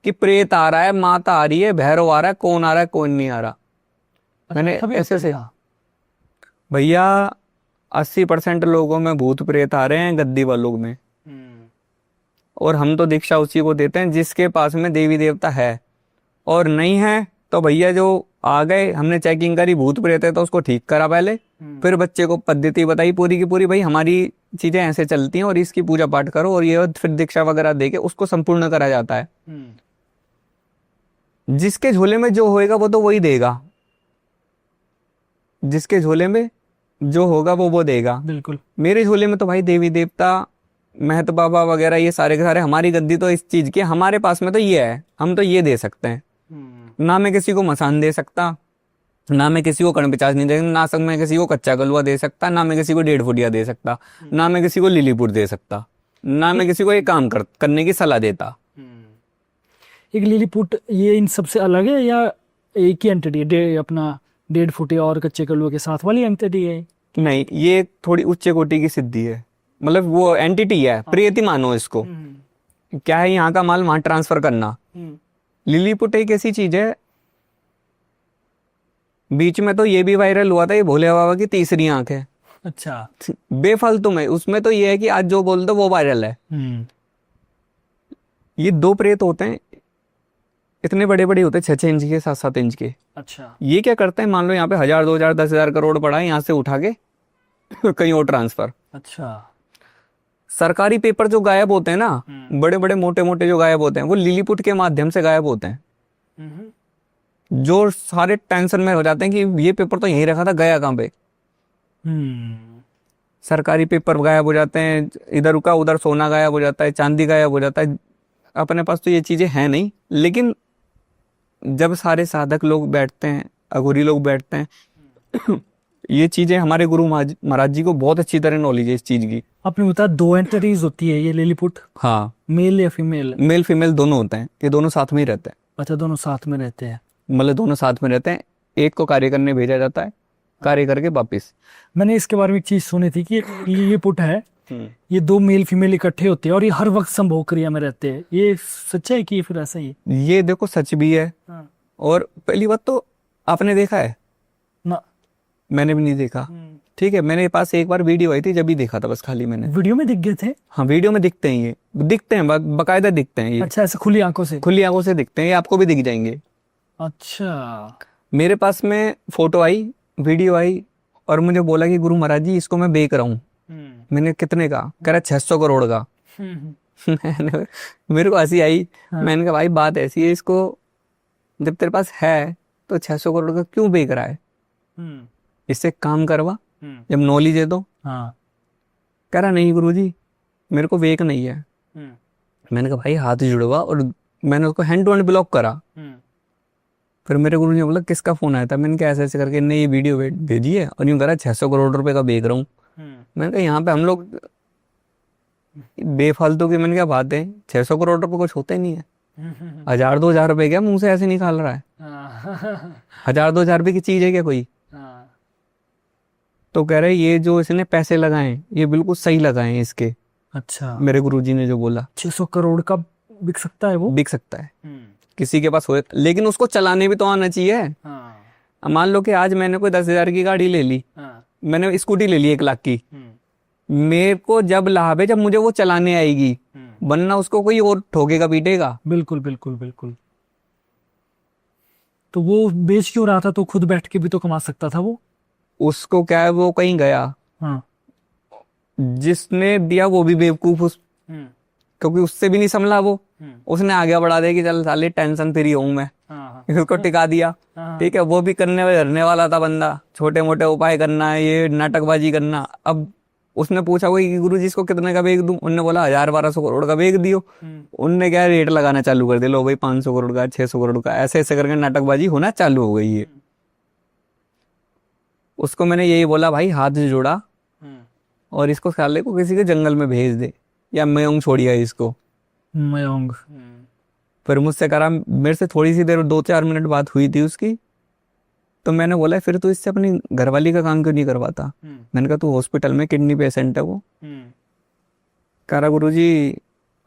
कि प्रेत आ रहा है, माता आ रही है, भैरव आ रहा है, कौन आ रहा है कौन नहीं आ रहा। मैंने ऐसे से भैया 80% लोगों में भूत प्रेत आ रहे हैं, गद्दी वालों में। और हम तो दीक्षा उसी को देते हैं जिसके पास में देवी देवता है, और नहीं है तो भैया जो आ गए, हमने चेकिंग करी भूत प्रेत है तो उसको ठीक करा पहले, फिर बच्चे को पद्धति बताई पूरी की पूरी, भाई हमारी चीजें ऐसे चलती हैं और इसकी पूजा पाठ करो, और ये फिर दीक्षा वगैरह देके उसको संपूर्ण करा जाता है। जिसके झोले में जो होएगा वो तो वही देगा, जिसके झोले में जो होगा वो देगा। बिल्कुल। मेरे झोले में तो भाई देवी देवता, महत बाबा वगैरह ये सारे के सारे, हमारी गद्दी तो इस चीज की, हमारे पास में तो ये है, हम तो ये दे सकते हैं। ना मैं किसी को मसान दे सकता, ना मैं किसी को कर्ण पिचास नहीं दे सकता, ना मैं किसी को कच्चा गलुआ दे सकता, ना मैं किसी को 1.5 फुटिया दे सकता, ना मैं किसी को लिलीपुट दे सकता, ना मैं किसी को ये काम करने की सलाह देता। एक लिलीपुट ये इन सबसे अलग है या एक ही एंटिटी है? अपना 1.5 फुटिया और कच्चे कलुआ के साथ वाली एंटिटी है? नहीं, ये थोड़ी उच्च कोटि की सिद्धि है, मतलब वो एंटिटी है, प्रियति मानो इसको। क्या है, यहाँ का माल वहां ट्रांसफर करना। लिलीपुट एक ऐसी चीज है, बीच में तो ये भी वायरल हुआ था, ये भोले बाबा की तीसरी आंख है। अच्छा। बेफालतू में उसमें तो ये है कि आज जो बोल दो वो वायरल है। ये 2 प्रेत होते हैं, इतने बड़े बड़े होते हैं, 6-6 इंच के, 7-7 इंच के। अच्छा। ये क्या करते हैं, मान लो यहाँ पे 1000, 2000, 10,000 करोड़ पड़ा है, यहाँ से उठा के कहीं और ट्रांसफर। अच्छा। सरकारी पेपर जो गायब होते हैं ना, बड़े बड़े मोटे मोटे जो गायब होते हैं, वो लिलीपुट के माध्यम से गायब होते हैं। जो सारे टेंशन में हो जाते हैं कि ये पेपर तो यहीं रखा था, गया कहाँ पे। सरकारी पेपर गायब हो जाते हैं, इधर रुका उधर सोना गायब हो जाता है, चांदी गायब हो जाता है। अपने पास तो ये चीजें हैं नहीं, लेकिन जब सारे साधक लोग बैठते हैं, अघोरी लोग बैठते हैं ये चीजें हमारे गुरु महाराज जी को बहुत अच्छी तरह नॉलेज है इस चीज की। आपने बताया 2 एंटिटीज होती है ये लिलीपुट? हाँ, मेल या फीमेल? मेल फीमेल दोनों होते हैं, ये दोनों साथ में ही रहते हैं। अच्छा, दोनों साथ में रहते हैं, मतलब दोनों साथ में रहते हैं, एक को कार्य करने भेजा जाता है, कार्य करके वापिस। मैंने इसके बारे में एक चीज सुनी थी कि लिलीपुट है, ये 2 मेल फीमेल इकट्ठे होते हैं और ये हर वक्त संभोग क्रिया में रहते हैं। ये सच्चा है कि फिर ऐसा ही है? ये देखो सच भी है। और पहली बात तो आपने देखा है ना? मैंने भी नहीं देखा। ठीक है, मेरे पास एक बार वीडियो आई थी, जब भी देखा था बस खाली मैंने। वीडियो में दिख गए थे? हाँ, वीडियो में दिखते हैं, ये दिखते हैं, बकायदा दिखते हैं ये। अच्छा, ऐसे खुली आंखों से? खुली आंखों से दिखते हैं, ये आपको भी दिख जाएंगे। अच्छा। मेरे पास में फोटो आई, वीडियो आई, और मुझे बोला कि गुरु महाराज जी इसको मैं बेच रहा हूँ। मैंने कितने का? कह रहा 600 करोड़ का। मेरे को हंसी आई। मैंने कहा भाई बात ऐसी है, इसको जब तेरे पास है तो 600 करोड़ का क्यों बेच रहा है? इससे काम करवा, जब नॉलेज है तो। हाँ। कह रहा नहीं गुरुजी मेरे को वेक नहीं है। मैंने कहा भाई हाथ जुड़वा, और मैंने उसको हैंड टू हैंड ब्लॉक करा। फिर मेरे गुरु ने बोला किसका फोन आया था? मैंने कहा ऐसे ऐसे करके ने ये वीडियो भेजी है, और यूं कह रहा 600 करोड़ रुपए का बेच रहा हूँ। मैंने कहा यहाँ पे हम लोग बेफालतू की, मैंने क्या बात है, 600 करोड़ रुपए कुछ होते नहीं है। 1000-2000 रुपए क्या मुंह से ऐसे निकाल रहा है? 1000-2000 रुपए की चीज है क्या कोई? तो कह रहे ये जो इसने पैसे लगाए ये बिल्कुल सही लगाए इसके। अच्छा। मेरे गुरुजी ने जो बोला 600 करोड़ का बिक सकता है? वो बिक सकता है किसी के पास हो, लेकिन उसको चलाने भी तो आना चाहिए। अब मान लो कि आज मैंने कोई 10,000 की गाड़ी ले ली, मैंने स्कूटी ले ली 1 लाख की, मेरे को जब लाभ है जब मुझे वो चलाने आएगी, वरना उसको कोई और ठोकेगा पीटेगा। बिल्कुल बिल्कुल बिल्कुल। तो वो बेच क्यों रहा था? तो खुद बैठ के भी तो कमा सकता था वो। उसको क्या है, वो कहीं गया, हाँ। जिसने दिया वो भी बेवकूफ, उस क्योंकि उससे भी नहीं संभला वो, उसने आगे बढ़ा दिया कि चल साले टेंशन फ्री हूं मैं, हाँ। उसको टिका दिया। हाँ। ठीक है, वो भी करने वाला था बंदा, छोटे मोटे उपाय करना है, ये नाटकबाजी करना। अब उसने पूछा कोई कि गुरु जी इसको कितने का बेच दूं, उनने बोला 1000-1200 करोड़ का बेच दियो। उनने क्या रेट लगाना चालू कर दिया, लो भाई 500 करोड़ का, 600 करोड़ का, ऐसे ऐसे करके नाटकबाजी होना चालू हो गई है। उसको मैंने यही बोला, भाई हाथ जोड़ा और इसको साले को किसी के जंगल में भेज दे, या मैं छोड़िया इसको। मयंग। फिर मुझसे करा, मेरे से थोड़ी सी देर 2-4 मिनट बात हुई थी उसकी, तो मैंने बोला फिर तू इससे अपनी घरवाली का काम क्यों नहीं करवाता। मैंने कहा तू हॉस्पिटल में किडनी पेशेंट है वो। कह रहा गुरुजी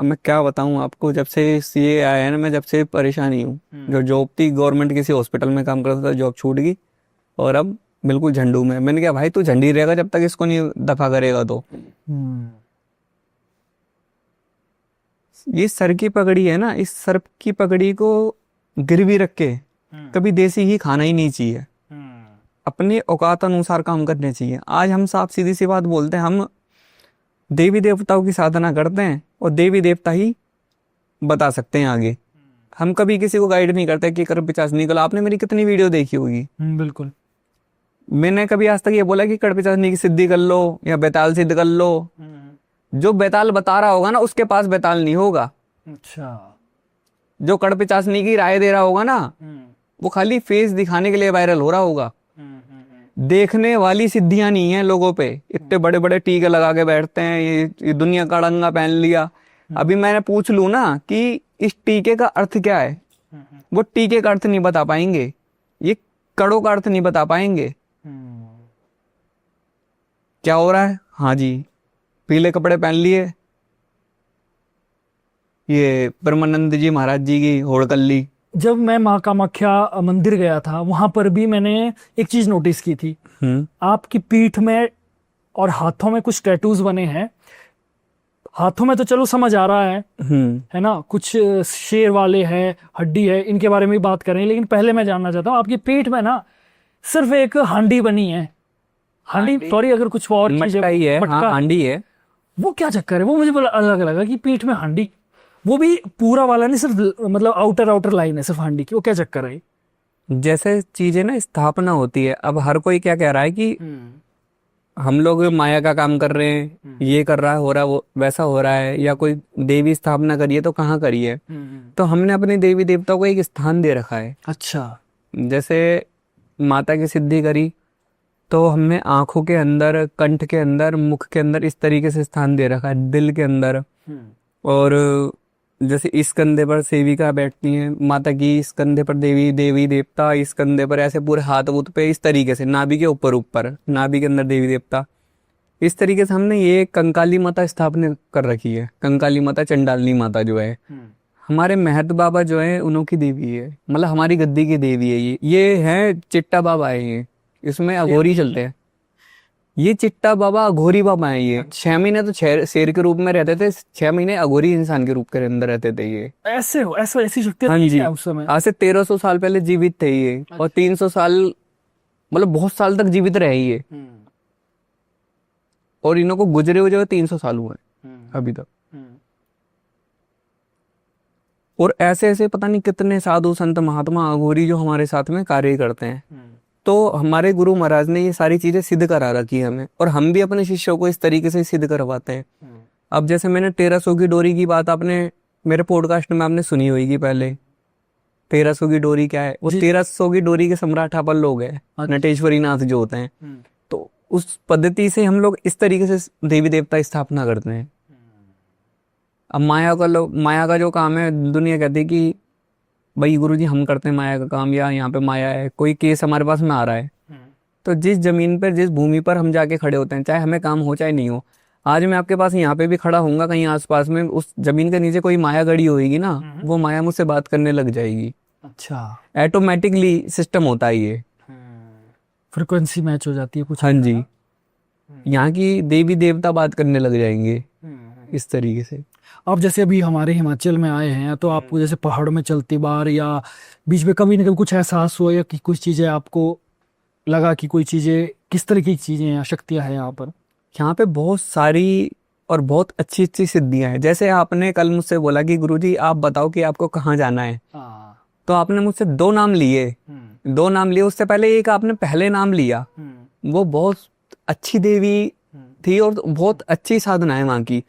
अब मैं क्या बताऊं आपको, जब से ये आया है ना मैं जब से परेशानी हूँ। जो जॉब थी गवर्नमेंट किसी हॉस्पिटल में काम करता था, जॉब छूट गई और अब बिल्कुल झंडू में। मैंने कहा भाई तू झंडी रहेगा जब तक इसको नहीं दफा करेगा। तो ये सर की पगड़ी है ना, इस सर की पगड़ी को गिरवी रख के कभी देसी घी खाना ही नहीं चाहिए, अपने औकात अनुसार काम करने चाहिए। आज हम साफ सीधी सी बात बोलते हैं, हम देवी देवताओं की साधना करते हैं और देवी देवता ही बता सकते हैं आगे। हम कभी किसी को गाइड नहीं करते कि कर 50 निकलो। आपने मेरी कितनी वीडियो देखी होगी। बिल्कुल। मैंने कभी आज तक ये बोला कि कड़ 50 की सिद्धि कर लो या बेताल सिद्ध कर लो। जो बेताल बता रहा होगा ना उसके पास बेताल नहीं होगा। अच्छा। जो कड़ 50 की राय दे रहा होगा ना वो खाली फेस दिखाने के लिए वायरल हो रहा होगा। देखने वाली सिद्धियां नहीं है लोगों पे। इतने बड़े बड़े टीके लगा के बैठते हैं, ये दुनिया का अड़ंगा पहन लिया। अभी मैंने पूछ लूं ना कि इस टीके का अर्थ क्या है, वो टीके का अर्थ नहीं बता पाएंगे, ये कड़ों का अर्थ नहीं बता पाएंगे। क्या हो रहा है, हाँ जी पीले कपड़े पहन लिए, ये परमानंद जी महाराज जी की होड़ कर ली। जब मैं माँ कामाख्या मंदिर गया था वहां पर भी मैंने एक चीज नोटिस की थी। आपकी पीठ में और हाथों में कुछ टैटूज बने हैं। हाथों में तो चलो समझ आ रहा है ना, कुछ शेर वाले हैं, हड्डी है, इनके बारे में भी बात करें। लेकिन पहले मैं जानना चाहता हूँ आपकी पीठ में ना सिर्फ एक हांडी बनी है। हांडी सॉरी अगर कुछ और चीज है, हाँ, हांडी है। वो क्या चक्कर है? वो मुझे बड़ा अलग लगा कि पीठ में हांडी, वो भी पूरा वाला नहीं, सिर्फ मतलब आउटर लाइन है सिर्फ हांडी की। वो क्या चक्कर है? जैसे चीजें ना स्थापना होती है। अब हर कोई क्या कह रहा है कि हम लोग माया का काम कर रहे हैं, ये कर रहा है, हो रहा है, वो वैसा हो रहा है, या कोई देवी स्थापना करिए तो कहाँ करिए। तो हमने अपने देवी देवताओं को एक स्थान दे रखा है। अच्छा। जैसे माता की सिद्धि करी तो हमने आंखों के अंदर, कंठ के अंदर, मुख के अंदर इस तरीके से स्थान दे रखा है, दिल के अंदर। और जैसे इस कंधे पर सेविका बैठती है माता की, इस कंधे पर देवी देवी देवता, इस कंधे पर ऐसे पूरे हाथ वूथ पे इस तरीके से, नाभि के ऊपर ऊपर, नाभि के अंदर देवी देवता। इस तरीके से हमने ये कंकाली माता स्थापना कर रखी है। कंकाली माता, चंडालिनी माता जो है, हमारे महत बाबा जो है उनकी देवी है, मतलब हमारी गद्दी की देवी है। ये है चिट्टा बाबा है, ये इसमें अघोरी चलते हैं। ये चिट्टा बाबा अघोरी बाबा है। ये 6 महीने तो शेर के रूप में रहते थे, 6 महीने अघोरी इंसान के रूप के अंदर रहते थे। ये ऐसी शक्ति, हाँ जी, उस समय आज से 1300 साल पहले जीवित थे ये। और 300 साल मतलब बहुत साल तक जीवित रहे ये। और इन्हों को गुजरे हुए 300 साल हुए अभी तक। और ऐसे ऐसे पता नहीं कितने साधु संत महात्मा अघोरी जो हमारे साथ में कार्य करते हैं। तो हमारे गुरु महाराज ने ये सारी चीजें सिद्ध करा रखी है हमें, और हम भी अपने शिष्यों को इस तरीके से सिद्ध करवाते हैं। अब जैसे मैंने 1300 की डोरी की बात आपने मेरे पॉडकास्ट में आपने सुनी होगी पहले। 1300 की डोरी क्या है? वो 1300 की डोरी के सम्राट अपन लोग हैं, नटेश्वरी नाथ जो होते हैं। तो उस पद्धति से हम लोग इस तरीके से देवी देवता स्थापना करते हैं। अब माया का जो काम है, दुनिया कहती है कि भाई गुरुजी हम करते हैं माया का काम, या यहाँ पे माया है, कोई केस हमारे पास में आ रहा है। तो जिस जमीन पर, जिस भूमि पर हम जाके खड़े होते हैं, चाहे हमें काम हो चाहे नहीं हो, आज मैं आपके पास यहाँ पे भी खड़ा होऊंगा कहीं आसपास में, उस जमीन के नीचे कोई माया गड़ी होगी ना, वो माया मुझसे बात करने लग जाएगी। अच्छा। ऑटोमेटिकली सिस्टम होता है ये, फ्रिक्वेंसी मैच हो जाती है कुछ। हाँ जी, यहाँ की देवी देवता बात करने लग जाएंगे। इस तरीके से। आप जैसे अभी हमारे हिमाचल में आए हैं तो आपको जैसे पहाड़ में चलती बार या बीच में कभी ना कभी कुछ एहसास हुआ या कि कुछ चीजें आपको लगा कि कोई चीजें किस तरह की चीजें या शक्तियां हैं यहाँ पर? यहाँ पे बहुत सारी और बहुत अच्छी अच्छी सिद्धियां हैं। जैसे आपने कल मुझसे बोला कि गुरुजी आप बताओ कि आपको कहाँ जाना है, तो आपने मुझसे 2 नाम लिए। 2 नाम लिए, उससे पहले एक आपने पहले नाम लिया, वो बहुत अच्छी देवी थी और बहुत अच्छी साधना है माँ की।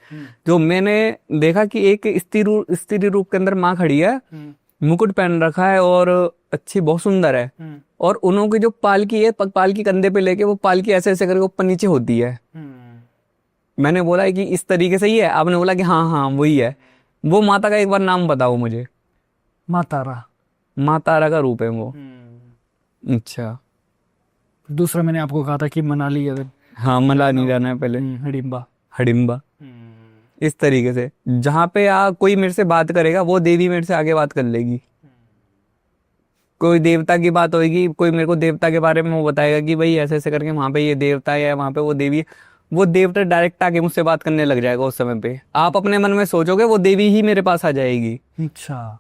जो मैंने देखा कि एक स्त्री रूप के अंदर माँ खड़ी है, मुकुट पहन रखा है और अच्छी बहुत सुंदर है, और उन्हों की जो पालकी है, पालकी कंधे पे लेके वो पालकी ऐसे ऐसे करके ऊपर नीचे होती है। मैंने बोला है कि इस तरीके से ही है, आपने बोला कि हाँ हाँ वही है। वो माता का एक बार नाम बताओ मुझे। माँ तारा। माँ तारा का रूप है वो। अच्छा, दूसरा मैंने आपको कहा था कि मनाली अगर हाँ मला नहीं जाना है पहले, हडिम्बा। हडिम्बा। इस तरीके से जहाँ पे कोई मेरे से बात करेगा वो देवी मेरे से आगे बात कर लेगी। कोई देवता की बात होगी, कोई मेरे को देवता के बारे में वो बताएगा कि भाई ऐसे ऐसे करके वहां पे ये देवता है, वहां पे वो देवी है, वो देवता डायरेक्ट आके मुझसे बात करने लग जाएगा। उस समय पे आप अपने मन में सोचोगे वो देवी ही मेरे पास आ जाएगी। अच्छा,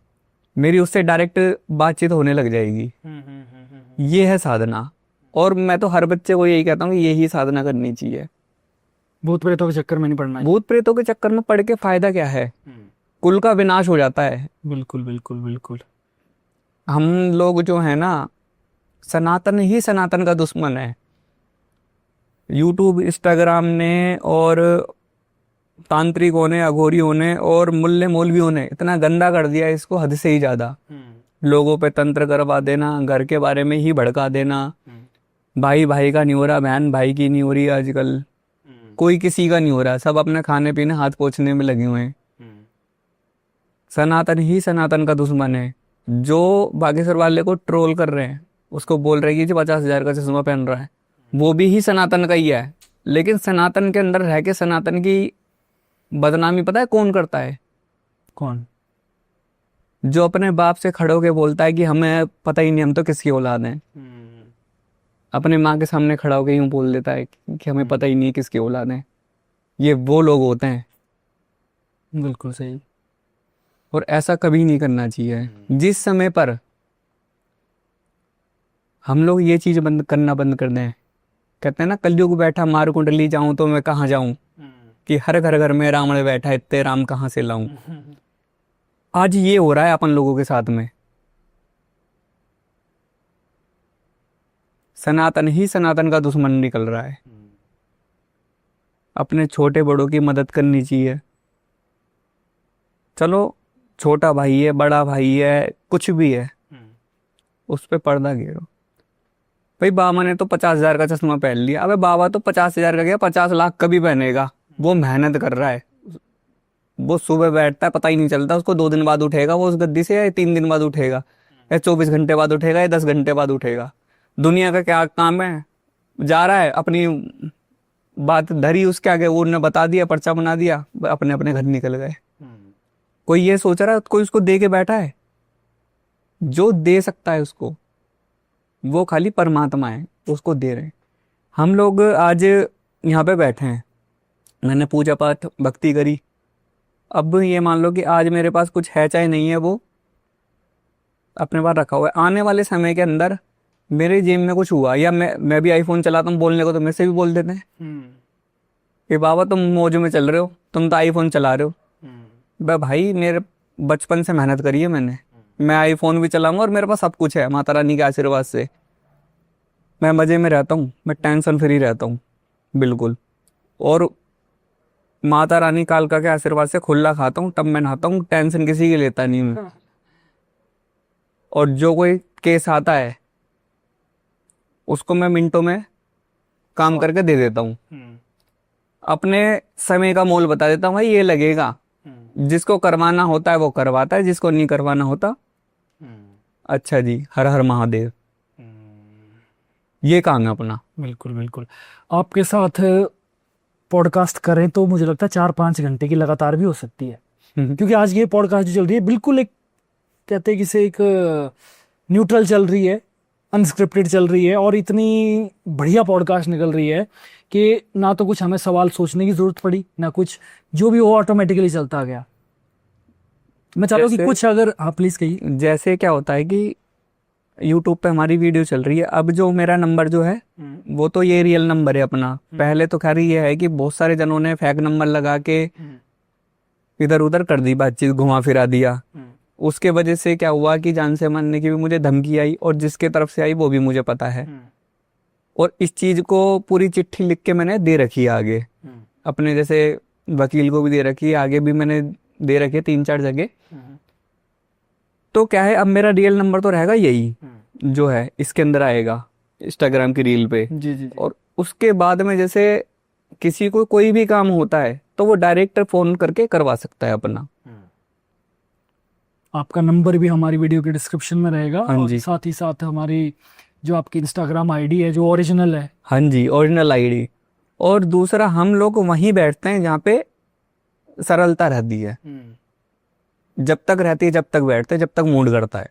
मेरी उससे डायरेक्ट बातचीत होने लग जाएगी। ये है साधना, और मैं तो हर बच्चे को यही कहता हूँ कि यही साधना करनी चाहिए। भूत प्रेतों के चक्कर में नहीं पड़ना है। भूत प्रेतों के चक्कर में पड़ के फायदा क्या है? कुल का विनाश हो जाता है। बिल्कुल बिल्कुल बिल्कुल। हम लोग जो है ना, सनातन ही सनातन का दुश्मन है। यूट्यूब, इंस्टाग्राम ने और तांत्रिकों ने, अघोरियों ने और मुल्ले मौलवियों ने इतना गंदा कर दिया इसको, हद से ही ज्यादा। लोगों पे तंत्र करवा देना, घर के बारे में ही भड़का देना, भाई भाई का नहीं हो रहा, बहन भाई की नहीं हो रही आजकल, कोई किसी का नहीं हो रहा, सब अपने खाने पीने हाथ पोंछने में लगे हुए हैं। सनातन ही सनातन का दुश्मन है। जो बागेश्वर वाले को ट्रोल कर रहे हैं, उसको बोल रहे हैं कि 50,000 का चश्मा पहन रहा है, वो भी ही सनातन का ही है। लेकिन सनातन के अंदर रह के सनातन की बदनामी पता है कौन करता है? कौन? जो अपने बाप से खड़े होके बोलता है कि हमें पता ही नहीं, हम तो किसकी औलाद हैं। अपने माँ के सामने खड़ा होके यूं बोल देता है कि हमें पता ही नहीं किसकी औलाद है। ये वो लोग होते हैं। बिल्कुल सही। और ऐसा कभी नहीं करना चाहिए। जिस समय पर हम लोग ये चीज करना बंद कर दें, कहते हैं ना कलयुग बैठा मार कुंडली जाऊं तो मैं कहाँ जाऊं, कि हर घर घर में रावण बैठा, इतने राम कहाँ से लाऊं। आज ये हो रहा है अपन लोगों के साथ में। सनातन ही सनातन का दुश्मन निकल रहा है। अपने छोटे बड़ों की मदद करनी चाहिए। चलो छोटा भाई है, बड़ा भाई है, कुछ भी है, उस पे पर्दा घेरो। भाई बाबा ने तो 50,000 का चश्मा पहन लिया, अबे बाबा तो 50,000 का गया, 50 लाख का भी पहनेगा। वो मेहनत कर रहा है, वो सुबह बैठता है, पता ही नहीं चलता उसको 2 दिन बाद उठेगा वो उस गद्दी से, या 3 दिन बाद उठेगा, या 24 घंटे बाद उठेगा, या 10 घंटे बाद उठेगा। दुनिया का क्या काम है? जा रहा है, अपनी बात धरी उसके आगे, वो उन्होंने बता दिया, पर्चा बना दिया, अपने अपने घर निकल गए। कोई ये सोच रहा है कोई उसको दे के बैठा है? जो दे सकता है उसको, वो खाली परमात्मा है, उसको दे रहे हैं। हम लोग आज यहाँ पे बैठे हैं, मैंने पूजा पाठ भक्ति करी। अब ये मान लो कि आज मेरे पास कुछ है चाहे नहीं है, वो अपने पास रखा हुआ है। आने वाले समय के अंदर मेरे जेब में कुछ हुआ, या मैं भी आईफोन चलाता हूँ, बोलने को तो मेरे से भी बोल देते हैं कि बाबा तुम मौज में चल रहे हो, तुम तो आईफोन चला रहे हो। भाई मेरे बचपन से मेहनत करी है मैंने, मैं आईफोन भी चलाऊंगा और मेरे पास सब कुछ है माता रानी के आशीर्वाद से। मैं मजे में रहता हूँ, मैं टेंशन फ्री रहता हूँ बिल्कुल। और माता रानी कालका के आशीर्वाद से खुला खाता हूँ, तब मैं नहाता हूँ, टेंशन किसी की लेता नहीं मैं। और जो कोई केस आता है उसको मैं मिनटों में काम करके दे देता हूँ। अपने समय का मोल बता देता हूँ, भाई ये लगेगा। जिसको करवाना होता है वो करवाता है, जिसको नहीं करवाना होता अच्छा जी, हर हर महादेव। ये काम है अपना। बिल्कुल बिल्कुल। आपके साथ पॉडकास्ट करें तो मुझे लगता है 4-5 घंटे की लगातार भी हो सकती है, क्योंकि आज ये पॉडकास्ट जो चल रही है बिल्कुल एक कहते हैं कि से एक न्यूट्रल चल रही है, अनस्क्रिप्टेड चल रही है और इतनी बढ़िया पॉडकास्ट निकल रही है कि ना तो कुछ हमें सवाल सोचने की जरूरत पड़ी, ना कुछ, जो भी वो ऑटोमेटिकली चलता गया। मैं चाहता हूँ कि जैसे- कुछ अगर, हाँ प्लीज कहिए। जैसे क्या होता है कि यूट्यूब पे हमारी वीडियो चल रही है, अब जो मेरा नंबर जो है वो तो ये रियल नंबर है अपना। पहले तो खैर ये है कि बहुत सारे जनों ने फेक नंबर लगा के इधर उधर कर दी, बातचीत घुमा फिरा दिया। उसके वजह से क्या हुआ कि जान से मारने की भी मुझे धमकी आई, और जिसके तरफ से आई वो भी मुझे पता है। और इस चीज को पूरी चिट्ठी लिख के मैंने दे रखी है आगे, अपने जैसे वकील को भी दे रखी है, आगे भी मैंने दे रखी है 3-4 जगह। तो क्या है, अब मेरा रियल नंबर तो रहेगा यही जो है, इसके अंदर आएगा इंस्टाग्राम की रील पे। जी जी। और उसके बाद में जैसे किसी को कोई भी काम होता है तो वो डायरेक्ट फोन करके करवा सकता है अपना। आपका नंबर भी हमारी वीडियो के डिस्क्रिप्शन में रहेगा, हाँ और जी। साथ ही साथ हमारी जो आपकी इंस्टाग्राम आईडी है जो ओरिजिनल है। हाँ जी, ओरिजिनल आईडी। और दूसरा, हम लोग वहीं बैठते हैं जहाँ पे सरलता रहती है। जब तक रहती है, जब तक बैठते हैं, जब तक मूड करता है।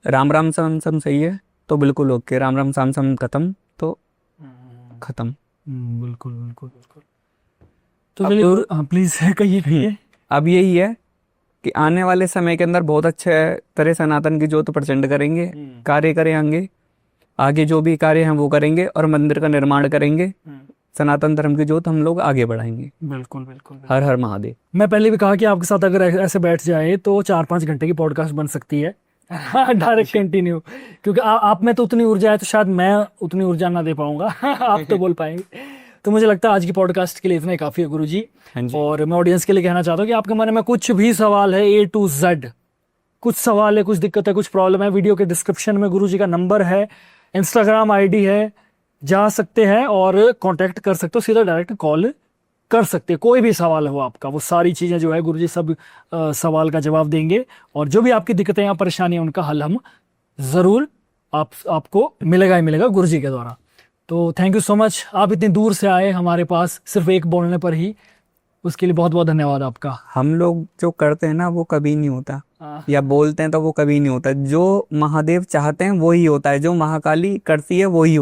राम राम सम सम सही है तो बिल्कुल ओके, राम राम साम सम खत्म तो खत्म। बिल्कुल बिल्कुल बिल्कुल। तो चलिए, हाँ प्लीज कहिए कहिए। अब यही है कि आने वाले समय के अंदर बहुत अच्छे तरह सनातन की ज्योत प्रचंड करेंगे, कार्य करेंगे, आगे जो भी कार्य हैं वो करेंगे, और मंदिर का निर्माण करेंगे। सनातन धर्म की ज्योत हम लोग आगे बढ़ाएंगे। बिल्कुल बिल्कुल। हर हर महादेव। मैं पहले भी कहा कि आपके साथ अगर ऐसे बैठ जाए तो 4-5 घंटे की पॉडकास्ट बन सकती है डायरेक्ट कंटिन्यू, क्योंकि आप में तो उतनी ऊर्जा है, तो शायद मैं उतनी ऊर्जा ना दे पाऊंगा आप तो बोल पाएंगे। तो मुझे लगता है आज की पॉडकास्ट के लिए इतना ही काफी है गुरुजी। हाँ जी। और मैं ऑडियंस के लिए कहना चाहता हूँ कि आपके मन में कुछ भी सवाल है, A to Z, कुछ सवाल है, कुछ दिक्कत है, कुछ प्रॉब्लम है, वीडियो के डिस्क्रिप्शन में गुरुजी का नंबर है, इंस्टाग्राम आईडी है, जा सकते हैं और कांटेक्ट कर सकते हो, सीधा डायरेक्ट कॉल कर सकते हैं। कोई भी सवाल हो आपका, वो सारी चीज़ें जो है गुरुजी सब सवाल का जवाब देंगे, और जो भी आपकी दिक्कतें या परेशानियां उनका हल हम ज़रूर आपको मिलेगा ही मिलेगा गुरुजी के द्वारा। तो थैंक यू सो मच, आप इतनी दूर से आए हमारे पास सिर्फ एक बोलने पर ही, उसके लिए बहुत बहुत धन्यवाद आपका। हम लोग जो करते हैं ना वो कभी नहीं होता, या बोलते हैं तो वो कभी नहीं होता। जो महादेव चाहते हैं वो ही होता है, जो महाकाली करती है वो ही